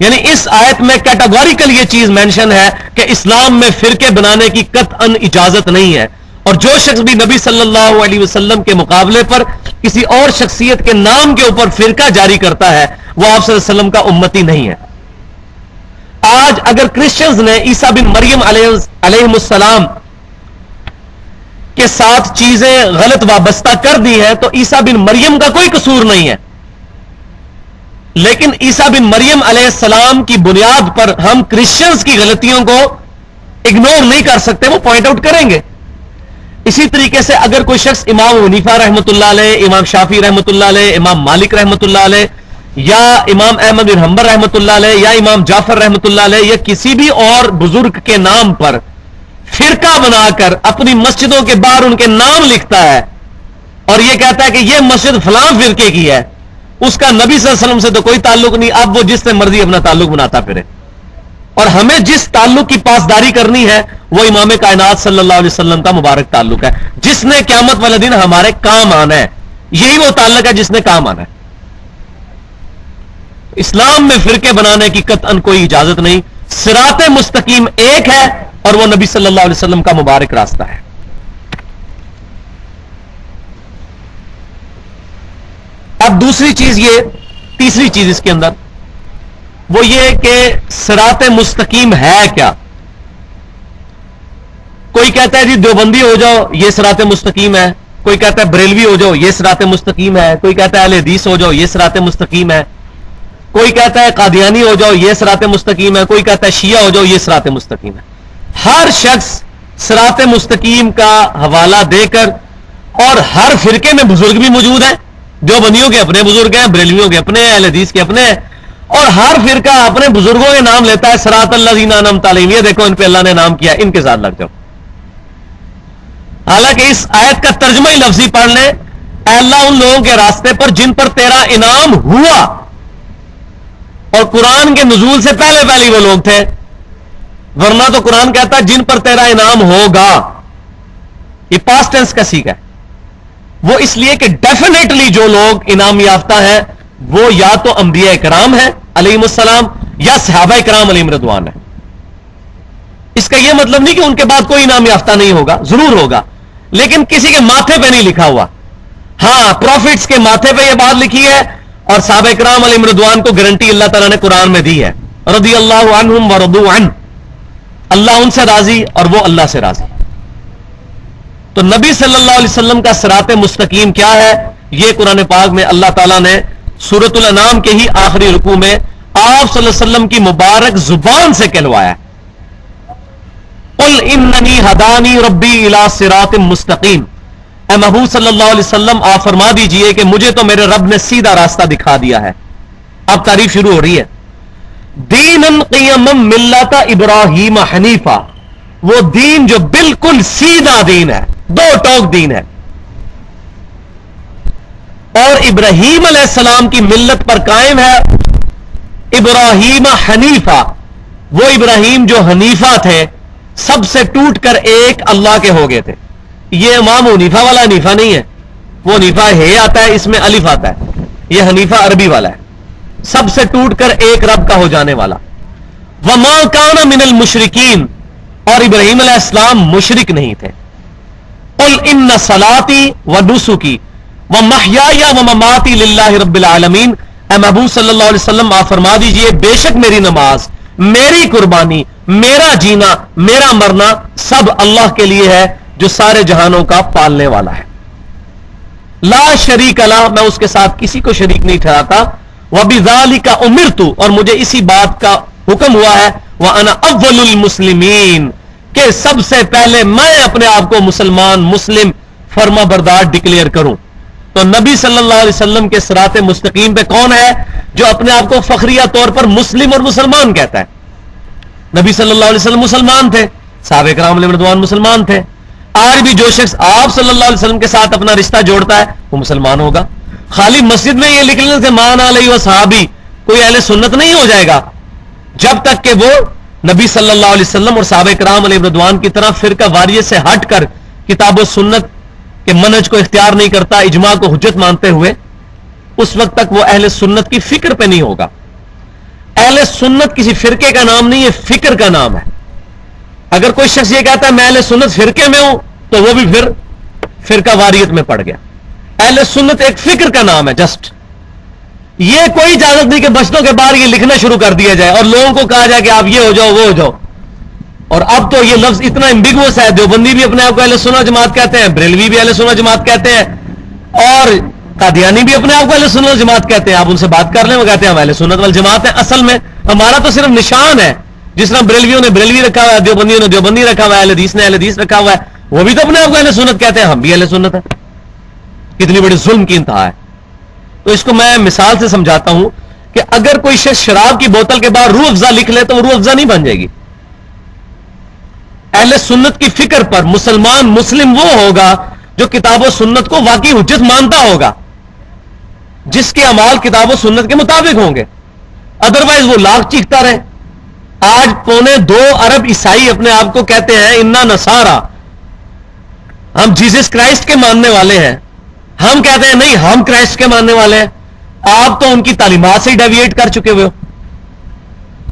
یعنی اس آیت میں کیٹاگوریکل یہ چیز مینشن ہے کہ اسلام میں فرقے بنانے کی قطعاً اجازت نہیں ہے، اور جو شخص بھی نبی صلی اللہ علیہ وسلم کے مقابلے پر کسی اور شخصیت کے نام کے اوپر فرقہ جاری کرتا ہے وہ آپ صلی اللہ علیہ وسلم کا امتی نہیں ہے۔ آج اگر کرسچنز نے عیسیٰ بن مریم علیہ السلام کے ساتھ چیزیں غلط وابستہ کر دی ہیں تو عیسیٰ بن مریم کا کوئی قصور نہیں ہے، لیکن عیسیٰ بن مریم علیہ السلام کی بنیاد پر ہم کرسچنز کی غلطیوں کو اگنور نہیں کر سکتے، وہ پوائنٹ آؤٹ کریں گے۔ اسی طریقے سے اگر کوئی شخص امام حنیفہ رحمۃ اللہ علیہ، امام شافعی رحمۃ اللہ علیہ، امام مالک رحمۃ اللہ علیہ، یا امام احمد بن حنبل رحمۃ اللہ علیہ، یا امام جعفر رحمۃ اللہ علیہ، یا کسی بھی اور بزرگ کے نام پر فرقہ بنا کر اپنی مسجدوں کے باہر ان کے نام لکھتا ہے اور یہ کہتا ہے کہ یہ مسجد فلاں فرقے کی ہے، اس کا نبی صلی اللہ علیہ وسلم سے تو کوئی تعلق نہیں، اب وہ جس سے مرضی اپنا تعلق بناتا پھرے، اور ہمیں جس تعلق کی پاسداری کرنی ہے وہ امام کائنات صلی اللہ علیہ وسلم کا مبارک تعلق ہے، جس نے قیامت والے دن ہمارے کام آنا ہے، یہی وہ تعلق ہے جس نے کام آنا ہے۔ اسلام میں فرقے بنانے کی قطعاً کوئی اجازت نہیں، صراط مستقیم ایک ہے اور وہ نبی صلی اللہ علیہ وسلم کا مبارک راستہ ہے۔ اب دوسری چیز یہ، تیسری چیز اس کے اندر وہ یہ کہ صراط مستقیم ہے کیا؟ کوئی کہتا ہے جی دیوبندی ہو جاؤ یہ صراط مستقیم ہے، کوئی کہتا ہے بریلوی ہو جاؤ یہ صراط مستقیم ہے، کوئی کہتا ہے اہل حدیث ہو جاؤ یہ صراط مستقیم ہے، کوئی کہتا ہے قادیانی ہو جاؤ یہ صراط مستقیم ہے، کوئی کہتا ہے شیعہ ہو جاؤ یہ صراط مستقیم ہے۔ ہر شخص صراط مستقیم کا حوالہ دے کر، اور ہر فرقے میں بزرگ بھی موجود ہیں، دیوبندیوں کے اپنے بزرگ ہیں، بریلویوں کے اپنے ہیں، اہل حدیث کے اپنے ہیں، اور ہر فرقہ اپنے بزرگوں کے نام لیتا ہے، صراط الذین انعمت علیہم، یہ دیکھو ان پہ اللہ نے نام کیا، ان کے ساتھ لگ جاؤ۔ حالانکہ اس آیت کا ترجمہ ہی لفظی پڑھ لیں، اے اللہ ان لوگوں کے راستے پر جن پر تیرا انعام ہوا، اور قرآن کے نزول سے پہلے پہلی وہ لوگ تھے، ورنہ تو قرآن کہتا ہے جن پر تیرا انعام ہوگا، یہ پاسٹ ٹینس کا سیکھ ہے، وہ اس لیے کہ ڈیفینیٹلی جو لوگ انعام یافتہ ہیں وہ یا تو انبیاء کرام ہیں علیہم السلام یا صحابہ کرام علیہم رضوان ہیں۔ اس کا یہ مطلب نہیں کہ ان کے بعد کوئی انعام یافتہ نہیں ہوگا، ضرور ہوگا، لیکن کسی کے ماتھے پہ نہیں لکھا ہوا۔ ہاں پروفٹس کے ماتھے پہ یہ بات لکھی ہے، اور صحابہ کرام علیہم رضوان کو گارنٹی اللہ تعالیٰ نے قرآن میں دی ہے، رضی اللہ عنہم ورضوا عنہ، اللہ ان سے راضی اور وہ اللہ سے راضی۔ تو نبی صلی اللہ علیہ وسلم کا صراط مستقیم کیا ہے؟ یہ قرآن پاک میں اللہ تعالیٰ نے سورۃ الانعام کے ہی آخری رکوع میں آپ صلی اللہ علیہ وسلم کی مبارک زبان سے کہلوایا ہے، قل اننی ہدانی ربی الی صراط مستقیم۔ اے محبوب صلی اللہ علیہ وسلم آپ فرما دیجئے کہ مجھے تو میرے رب نے سیدھا راستہ دکھا دیا ہے۔ اب تعریف شروع ہو رہی ہے، دینن قیما ملت ابراہیم حنیفہ، وہ دین جو بالکل سیدھا دین ہے، دو ٹوک دین ہے، اور ابراہیم علیہ السلام کی ملت پر قائم ہے۔ ابراہیم حنیفہ، وہ ابراہیم جو حنیفہ تھے، سب سے ٹوٹ کر ایک اللہ کے ہو گئے تھے۔ یہ امام حنیفہ والا حنیفہ نہیں ہے، وہ حنیفہ ہے آتا ہے، اس میں الف آتا ہے، یہ حنیفہ عربی والا ہے، سب سے ٹوٹ کر ایک رب کا ہو جانے والا۔ وما کان من المشرکین، اور ابراہیم علیہ السلام مشرک نہیں تھے۔ قل ان صلاتی ونسکی ومحیای ومماتی للہ رب العالمین، اے محبوب صلی اللہ علیہ وسلم آپ فرما دیجئے بے شک میری نماز، میری قربانی، میرا جینا، میرا مرنا سب اللہ کے لیے ہے جو سارے جہانوں کا پالنے والا ہے۔ لا شریک لہ، میں اس کے ساتھ کسی کو شریک نہیں ٹھہراتا۔ وبذالک امرت، اور مجھے اسی بات کا حکم ہوا ہے، وانا اول المسلمین، کہ سب سے پہلے میں اپنے آپ کو مسلمان، مسلم، فرما بردار ڈکلیئر کروں۔ تو نبی صلی اللہ علیہ وسلم کے صراط مستقیم پہ کون ہے جو اپنے آپ کو فخریہ طور پر مسلم اور مسلمان کہتا ہے؟ نبی صلی اللہ علیہ وسلم مسلمان تھے، صحابہ کرام علیہ رضوان مسلمان تھے۔ آج بھی جو شخص آپ صلی اللہ علیہ وسلم کے ساتھ اپنا رشتہ جوڑتا ہے وہ مسلمان ہوگا۔ خالی مسجد میں یہ لکھ لینے سے مان علیہ وصحابی کوئی اہل سنت نہیں ہو جائے گا، جب تک کہ وہ نبی صلی اللہ علیہ وسلم اور صحابہ کرام علیہ رضوان کی طرح فرقہ واریت سے ہٹ کر کتاب و سنت کے منہج کو اختیار نہیں کرتا، اجماع کو حجت مانتے ہوئے، اس وقت تک وہ اہل سنت کی فکر پہ نہیں ہوگا۔ اہل سنت کسی فرقے کا نام نہیں ہے، فکر کا نام ہے. اگر کوئی شخص یہ کہتا ہے میں اہل سنت فرقے میں ہوں تو وہ بھی پھر فرقہ واریت میں پڑ گیا. اہل سنت ایک فکر کا نام ہے جسٹ. یہ کوئی اجازت نہیں کہ بچتوں کے بعد یہ لکھنا شروع کر دیا جائے اور لوگوں کو کہا جائے کہ آپ یہ ہو جاؤ وہ ہو جاؤ. اور اب تو یہ لفظ اتنا امبیگوس ہے، دیوبندی بھی اپنے آپ کو اہل سنت جماعت کہتے ہیں، بریلوی بھی اہل سنت جماعت کہتے ہیں، اور قادیانی بھی اپنے آپ کو اہل سنت جماعت کہتے ہیں. آپ ان سے بات کر لیں وہ کہتے ہیں ہم اہل سنت والجماعت ہیں. اصل میں ہمارا تو صرف نشان ہے. جس طرح بریلویوں نے بریلوی رکھا ہوا ہے، دیوبندیوں نے دیوبندی رکھا ہوا ہے، اہل حدیث نے اہل حدیث رکھا ہوا ہے. وہ بھی تو اپنے آپ کو اہل سنت کہتے ہیں، ہم بھی اہل سنت ہیں. کتنی بڑی ظلم کی انتہا ہے. تو اس کو میں مثال سے سمجھاتا ہوں کہ اگر کوئی شخص شراب کی بوتل کے بعد روح افزا لکھ لے تو وہ روح افزا نہیں بن جائے گی. اہل سنت کی فکر پر مسلم وہ ہوگا جو کتاب و سنت کو واقعی حجت مانتا ہوگا، جس کے اعمال کتاب و سنت کے مطابق ہوں گے. ادروائز وہ لاکھ چیختا رہے. آج 2.25 ارب عیسائی اپنے آپ کو کہتے ہیں انا نصارا، ہم جیسس کرائسٹ کے ماننے والے ہیں. ہم کہتے ہیں نہیں ہم کرائسٹ کے ماننے والے ہیں. آپ تو ان کی تعلیمات سے ہی ڈیویٹ کر چکے ہوئے ہو.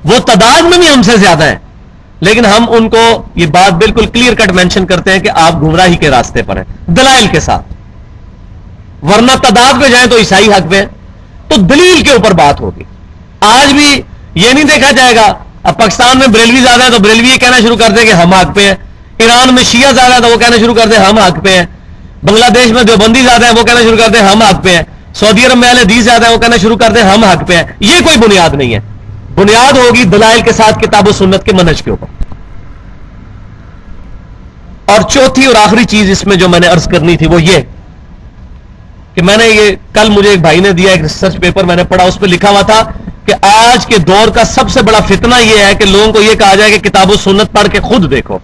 وہ تعداد میں بھی ہم سے زیادہ ہیں، لیکن ہم ان کو یہ بات بالکل کلیئر کٹ مینشن کرتے ہیں کہ آپ گمراہی کے راستے پر ہیں دلائل کے ساتھ. ورنہ تعداد پہ جائیں تو عیسائی حق پہ ہیں، تو دلیل کے اوپر بات ہوگی. آج بھی یہ نہیں دیکھا جائے گا اب پاکستان میں بریلوی زیادہ ہے تو بریلوی یہ کہنا شروع کر دیں کہ ہم حق پہ ہیں. ایران میں شیعہ زیادہ ہے تو وہ کہنا شروع کر دیں ہم حق پہ ہیں. بنگلہ دیش میں دیوبندی زیادہ ہے وہ کہنا شروع کر دیں ہم حق پہ ہیں. سعودی عرب میں اہل حدیث زیادہ ہے وہ کہنا شروع کر دیں ہم حق پہ ہیں. یہ کوئی بنیاد نہیں ہے. بنیاد ہوگی دلائل کے ساتھ کتاب و سنت کے منہج کے اوپر. اور چوتھی اور آخری چیز اس میں جو میں نے عرض کرنی تھی وہ یہ کہ میں نے یہ کل مجھے ایک بھائی نے دیا ایک ریسرچ پیپر میں نے پڑھا، اس پہ لکھا ہوا تھا کہ آج کے دور کا سب سے بڑا فتنہ یہ ہے کہ لوگوں کو یہ کہا جائے کہ کتاب و سنت پڑھ کے خود دیکھو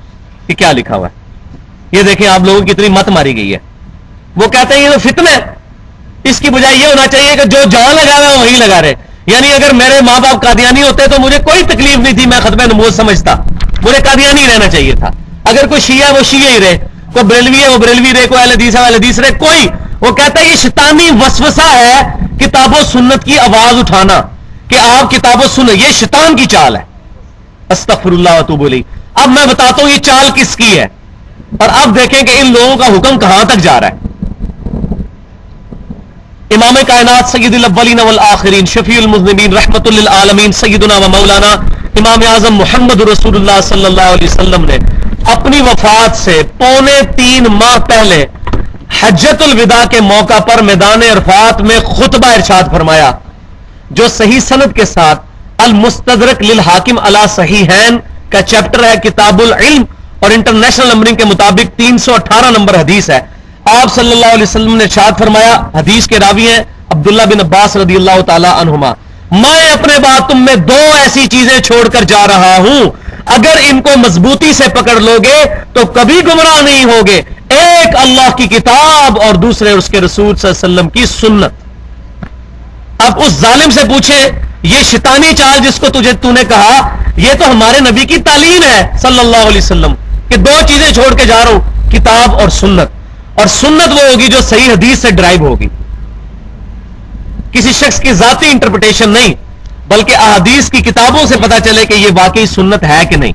کہ کیا لکھا ہوا ہے. یہ دیکھیں آپ لوگوں کی اتنی مت ماری گئی ہے. وہ کہتے ہیں یہ تو فتنہ ہے، اس کی بجائے یہ ہونا چاہیے کہ جو جہاں لگا ہوا ہے وہیں لگا رہے. یعنی اگر میرے ماں باپ قادیانی ہوتے تو مجھے کوئی تکلیف نہیں تھی، میں ختم نبوت سمجھتا، مجھے قادیانی رہنا چاہیے تھا. اگر کوئی شیعہ ہے وہ شیعہ ہی رہے، کوئی بریلوی ہے وہ بریلوی رہے، کوئی اہل حدیث ہے وہ اہل حدیث رہے. کوئی وہ کہتا ہے یہ شیطانی وسوسہ ہے کتاب و سنت کی آواز اٹھانا کہ آپ کتاب و سنت، یہ شیطان کی چال ہے. استغفر اللہ واتوب الیہ. اب میں بتاتا ہوں یہ چال کس کی ہے، اور اب دیکھیں کہ ان لوگوں کا حکم کہاں تک جا رہا ہے. امام کائنات سید الاولین والآخرین شفیع المذنبین رحمت للعالمین سیدنا و مولانا امام اعظم محمد رسول اللہ صلی اللہ علیہ وسلم نے اپنی وفات سے 3.25 ماہ پہلے حجۃ الوداع کے موقع پر میدان عرفات میں خطبہ ارشاد فرمایا، جو صحیح سند کے ساتھ المستدرک للحاکم علی صحیحین کا چیپٹر ہے کتاب العلم، اور انٹرنیشنل نمبرنگ کے مطابق 318 نمبر حدیث ہے. آپ صلی اللہ علیہ وسلم نے ارشاد فرمایا، حدیث کے راوی ہیں عبداللہ بن عباس رضی اللہ تعالی عنہما، میں اپنے بعد تم میں 2 ایسی چیزیں چھوڑ کر جا رہا ہوں، اگر ان کو مضبوطی سے پکڑ لو گے تو کبھی گمراہ نہیں ہوگے. ایک اللہ کی کتاب اور دوسرے اس کے رسول صلی اللہ علیہ وسلم کی سنت. اب اس ظالم سے پوچھے یہ شیطانی چال جس کو تو نے کہا، یہ تو ہمارے نبی کی تعلیم ہے صلی اللہ علیہ وسلم کہ 2 چیزیں چھوڑ کے جا رہا ہوں، کتاب اور سنت. اور سنت وہ ہوگی جو صحیح حدیث سے ڈرائیو ہوگی، کسی شخص کی ذاتی انٹرپریٹیشن نہیں، بلکہ احادیث کی کتابوں سے پتا چلے کہ یہ واقعی سنت ہے کہ نہیں.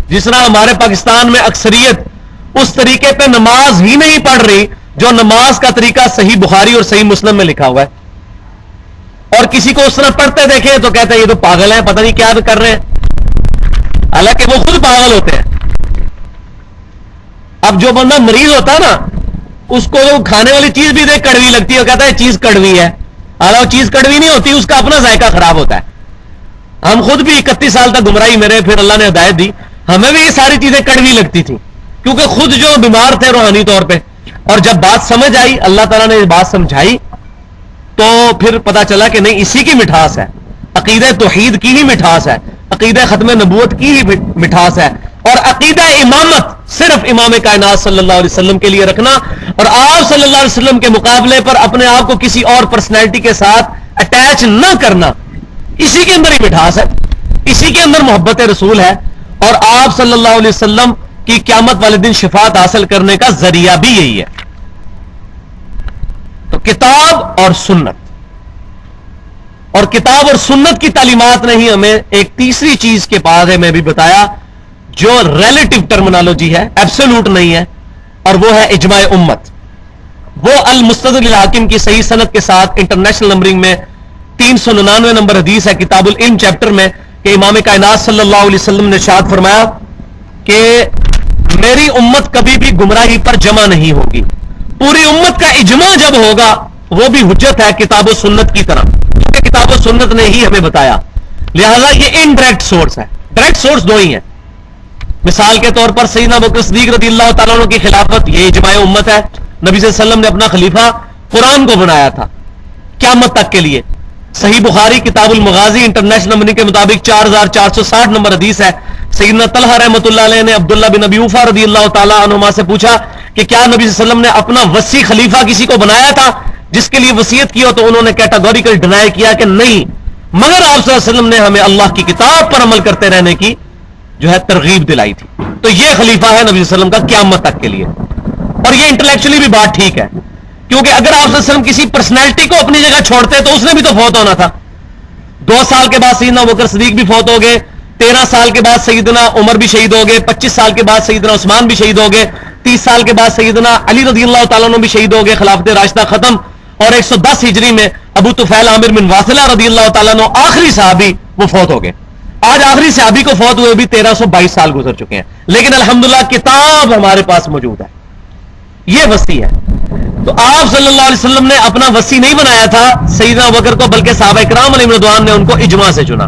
جس طرح ہمارے پاکستان میں اکثریت اس طریقے پہ نماز ہی نہیں پڑھ رہی جو نماز کا طریقہ صحیح بخاری اور صحیح مسلم میں لکھا ہوا ہے، اور کسی کو اس طرح پڑھتے دیکھیں تو کہتے ہیں یہ تو پاگل ہیں، پتہ نہیں کیا کر رہے ہیں، حالانکہ وہ خود پاگل ہوتے ہیں. اب جو بندہ مریض ہوتا ہے نا، اس کو جو کھانے والی چیز بھی دیکھ کڑوی لگتی ہے، وہ کہتا ہے چیز کڑوی ہے، حالانکہ وہ چیز کڑوی نہیں ہوتی، اس کا اپنا ذائقہ خراب ہوتا ہے. ہم خود بھی 31 سال تک گمراہی میرے، پھر اللہ نے ہدایت دی، ہمیں بھی یہ ساری چیزیں کڑوی لگتی تھیں کیونکہ خود جو بیمار تھے روحانی طور پہ. اور جب بات سمجھ آئی، اللہ تعالیٰ نے بات سمجھائی، تو پھر پتا چلا کہ نہیں، اسی کی مٹھاس ہے، عقیدہ توحید کی ہی مٹھاس ہے، عقیدہ ختم نبوت کی ہی مٹھاس ہے، اور عقیدہ امامت صرف امام کائنات صلی اللہ علیہ وسلم کے لیے رکھنا، اور آپ صلی اللہ علیہ وسلم کے مقابلے پر اپنے آپ کو کسی اور پرسنالٹی کے ساتھ اٹیچ نہ کرنا، اسی کے اندر ہی مٹھاس ہے، اسی کے اندر محبت رسول ہے، اور آپ صلی اللہ علیہ وسلم کی قیامت والے دن شفاعت حاصل کرنے کا ذریعہ بھی یہی ہے. تو کتاب اور سنت، اور کتاب اور سنت کی تعلیمات نے ہی ہمیں ایک تیسری چیز کے بعد ہے میں بھی بتایا جو ریلیٹو ٹرمینالوجی ہے، ایبسولوٹ نہیں ہے، اور وہ ہے اجماع امت. وہ المستدرک للحاکم کی صحیح سند کے ساتھ انٹرنیشنل نمبرنگ میں 399 نمبر حدیث ہے کتاب العلم چیپٹر میں کہ امام کائنات صلی اللہ علیہ وسلم نے ارشاد فرمایا کہ میری امت کبھی بھی گمراہی پر جمع نہیں ہوگی. پوری امت کا اجماع جب ہوگا وہ بھی حجت ہے کتاب و سنت کی طرح، کیونکہ کتاب و سنت نے ہی ہمیں بتایا. لہذا یہ انڈائریکٹ سورس ہے، ڈائریکٹ سورس دو ہی ہیں. مثال کے طور پر سیدنا ابوبکر صدیق رضی اللہ تعالیٰ عنہ کی خلافت یہ اجماع امت ہے. نبی صلی اللہ علیہ وسلم نے اپنا خلیفہ قرآن کو بنایا تھا قیامت تک کے لیے. صحیح بخاری کتاب المغازی انٹرنیشنل نمبر کے مطابق 4460 نمبر حدیث ہے. سیدنا طلحہ رحمۃ اللہ علیہ نے عبداللہ بن ابی اوفا رضی اللہ تعالیٰ عنہما سے پوچھا کہ کیا نبی صلی اللہ علیہ وسلم نے اپنا وصی خلیفہ کسی کو بنایا تھا جس کے لیے وصیت کی ہو؟ تو انہوں نے کیٹاگوریکل ڈینائی کیا کہ نہیں، مگر آپ صلی اللہ علیہ وسلم نے ہمیں اللہ کی کتاب پر عمل کرتے رہنے کی جو ہے ترغیب دلائی تھی. تو یہ خلیفہ ہے نبی صلی اللہ علیہ وسلم کا قیامت تک کے لیے. اور یہ انٹلیکچولی بھی بات ٹھیک ہے، کیونکہ اگر آپ صلی اللہ علیہ وسلم کسی پرسنالٹی کو اپنی جگہ چھوڑتے تو اس نے بھی تو فوت ہونا تھا. 2 سال کے بعد سیدنا ابوبکر صدیق بھی فوت ہو گئے، 13 سال کے بعد سیدنا عمر بھی شہید ہو گئے، 25 سال کے بعد سیدنا عثمان بھی شہید ہو گئے، 30 سال کے بعد سیدنا علی رضی اللہ تعالیٰ عنہ بھی شہید ہو گئے، خلافت راشدہ ختم. اور 110 ہجری میں ابو طفیل عامر بن واصلہ رضی اللہ تعالیٰ عنہ آخری صحابی وہ فوت ہو گئے. آج آخری صحابی کو فوت ہوئے بھی 1322 سال گزر چکے ہیں، لیکن الحمدللہ کتاب ہمارے پاس موجود ہے، یہ وصی ہے. تو آپ صلی اللہ علیہ وسلم نے اپنا وصی نہیں بنایا تھا سیدنا ابوبکر کو، بلکہ صحابہ کرام علیہم رضوان نے ان کو اجماع سے چنا.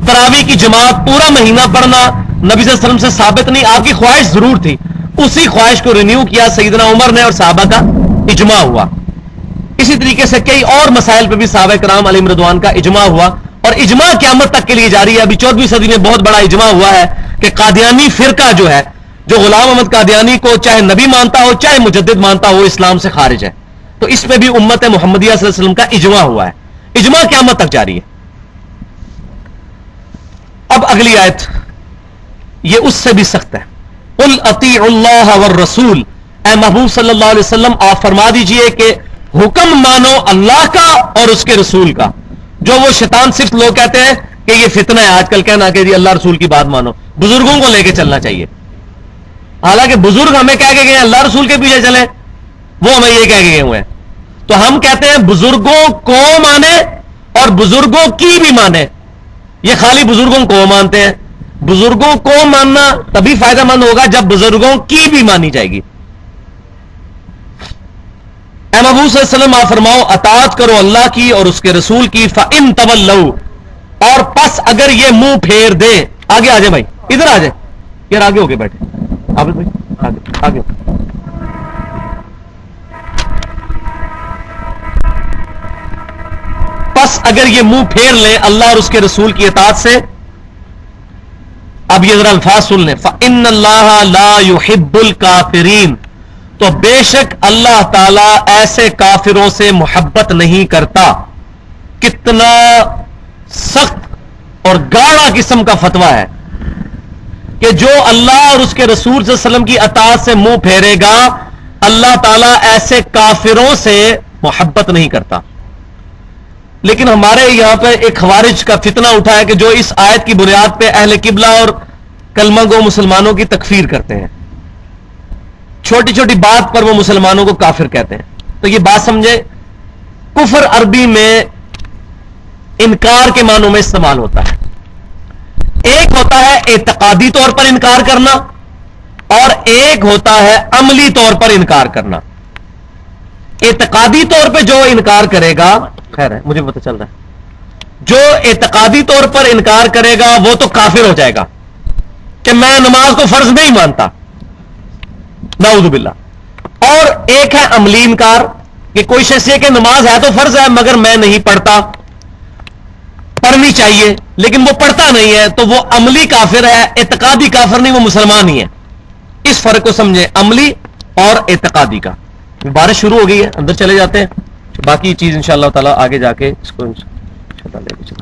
تراویح کی جماعت پورا مہینہ پڑھنا نبی صلی اللہ علیہ وسلم سے ثابت نہیں، آپ کی خواہش ضرور تھی. اسی خواہش کو رینیو کیا سیدنا عمر نے اور صحابہ کا اجماع ہوا. اسی طریقے سے کئی اور مسائل پہ بھی صحابہ کرام علیہم رضوان کا اجماع ہوا، اور اجماع قیامت تک کے لیے جاری ہے. ابھی 14ویں صدی میں بہت بڑا اجماع ہوا ہے کہ قادیانی فرقہ جو ہے، جو غلام احمد قادیانی کو چاہے نبی مانتا ہو چاہے مجدد مانتا ہو، اسلام سے خارج ہے. تو اس پہ بھی امت محمدیہ صلی اللہ علیہ وسلم کا اجماع ہوا ہے. اجماع قیامت تک جاری ہے. اب اگلی آیت یہ اس سے بھی سخت ہے. قل اطیعوا اللہ والرسول، اے محبوب صلی اللہ علیہ وسلم آپ فرما دیجئے کہ حکم مانو اللہ کا اور اس کے رسول کا. جو وہ شیطان صرف لوگ کہتے ہیں کہ یہ فتنہ ہے آج کل کہنا کہ جی اللہ رسول کی بات مانو، بزرگوں کو لے کے چلنا چاہیے. حالانکہ بزرگ ہمیں کہہ کے گئے ہیں اللہ رسول کے پیچھے چلیں، وہ ہمیں یہ کہہ کے گئے ہوئے ہیں. تو ہم کہتے ہیں بزرگوں کو مانے اور بزرگوں کی بھی مانے. یہ خالی بزرگوں کو مانتے ہیں. بزرگوں کو ماننا تبھی فائدہ مند ہوگا جب بزرگوں کی بھی مانی جائے گی. اے محبوب صلی اللہ علیہ وسلم آپ فرماؤ اطاعت کرو اللہ کی اور اس کے رسول کی. فَإِن تَوَلَّوْا، اور پس اگر یہ منہ پھیر دے. آگے آ جائے بھائی، ادھر آ جائے یار، آگے ہو کے بیٹھے عابد بھائی، آگے آگے. پس اگر یہ منہ پھیر لیں اللہ اور اس کے رسول کی اطاعت سے. اب یہ ذرا الفاظ سن لیں. فَإِنَّ اللَّهَ لَا يُحِبُّ الْكَافِرِينَ، تو بے شک اللہ تعالی ایسے کافروں سے محبت نہیں کرتا. کتنا سخت اور گاڑا قسم کا فتویٰ ہے کہ جو اللہ اور اس کے رسول صلی اللہ علیہ وسلم کی اطاعت سے منہ پھیرے گا اللہ تعالیٰ ایسے کافروں سے محبت نہیں کرتا. لیکن ہمارے یہاں پہ ایک خوارج کا فتنہ اٹھا ہے کہ جو اس آیت کی بنیاد پہ اہل قبلہ اور کلمہ گو مسلمانوں کی تکفیر کرتے ہیں. چھوٹی چھوٹی بات پر وہ مسلمانوں کو کافر کہتے ہیں. تو یہ بات سمجھے، کفر عربی میں انکار کے معنوں میں استعمال ہوتا ہے. ایک ہوتا ہے اعتقادی طور پر انکار کرنا اور ایک ہوتا ہے عملی طور پر انکار کرنا. اعتقادی طور پہ جو انکار کرے گا، خیر ہے مجھے پتہ چل رہا ہے، جو اعتقادی طور پر انکار کرے گا وہ تو کافر ہو جائے گا کہ میں نماز کو فرض نہیں مانتا، نعوذ باللہ. اور ایک ہے عملی انکار کہ کوئی شخص یہ کہ نماز ہے تو فرض ہے مگر میں نہیں پڑھتا، پڑھنی چاہیے لیکن وہ پڑھتا نہیں ہے، تو وہ عملی کافر ہے، اعتقادی کافر نہیں، وہ مسلمان ہی ہے. اس فرق کو سمجھیں، عملی اور اعتقادی کا. بارش شروع ہو گئی ہے، اندر چلے جاتے ہیں، باقی چیز انشاءاللہ تعالی آگے جا کے اس کو انشاءاللہ لے کے چلیں.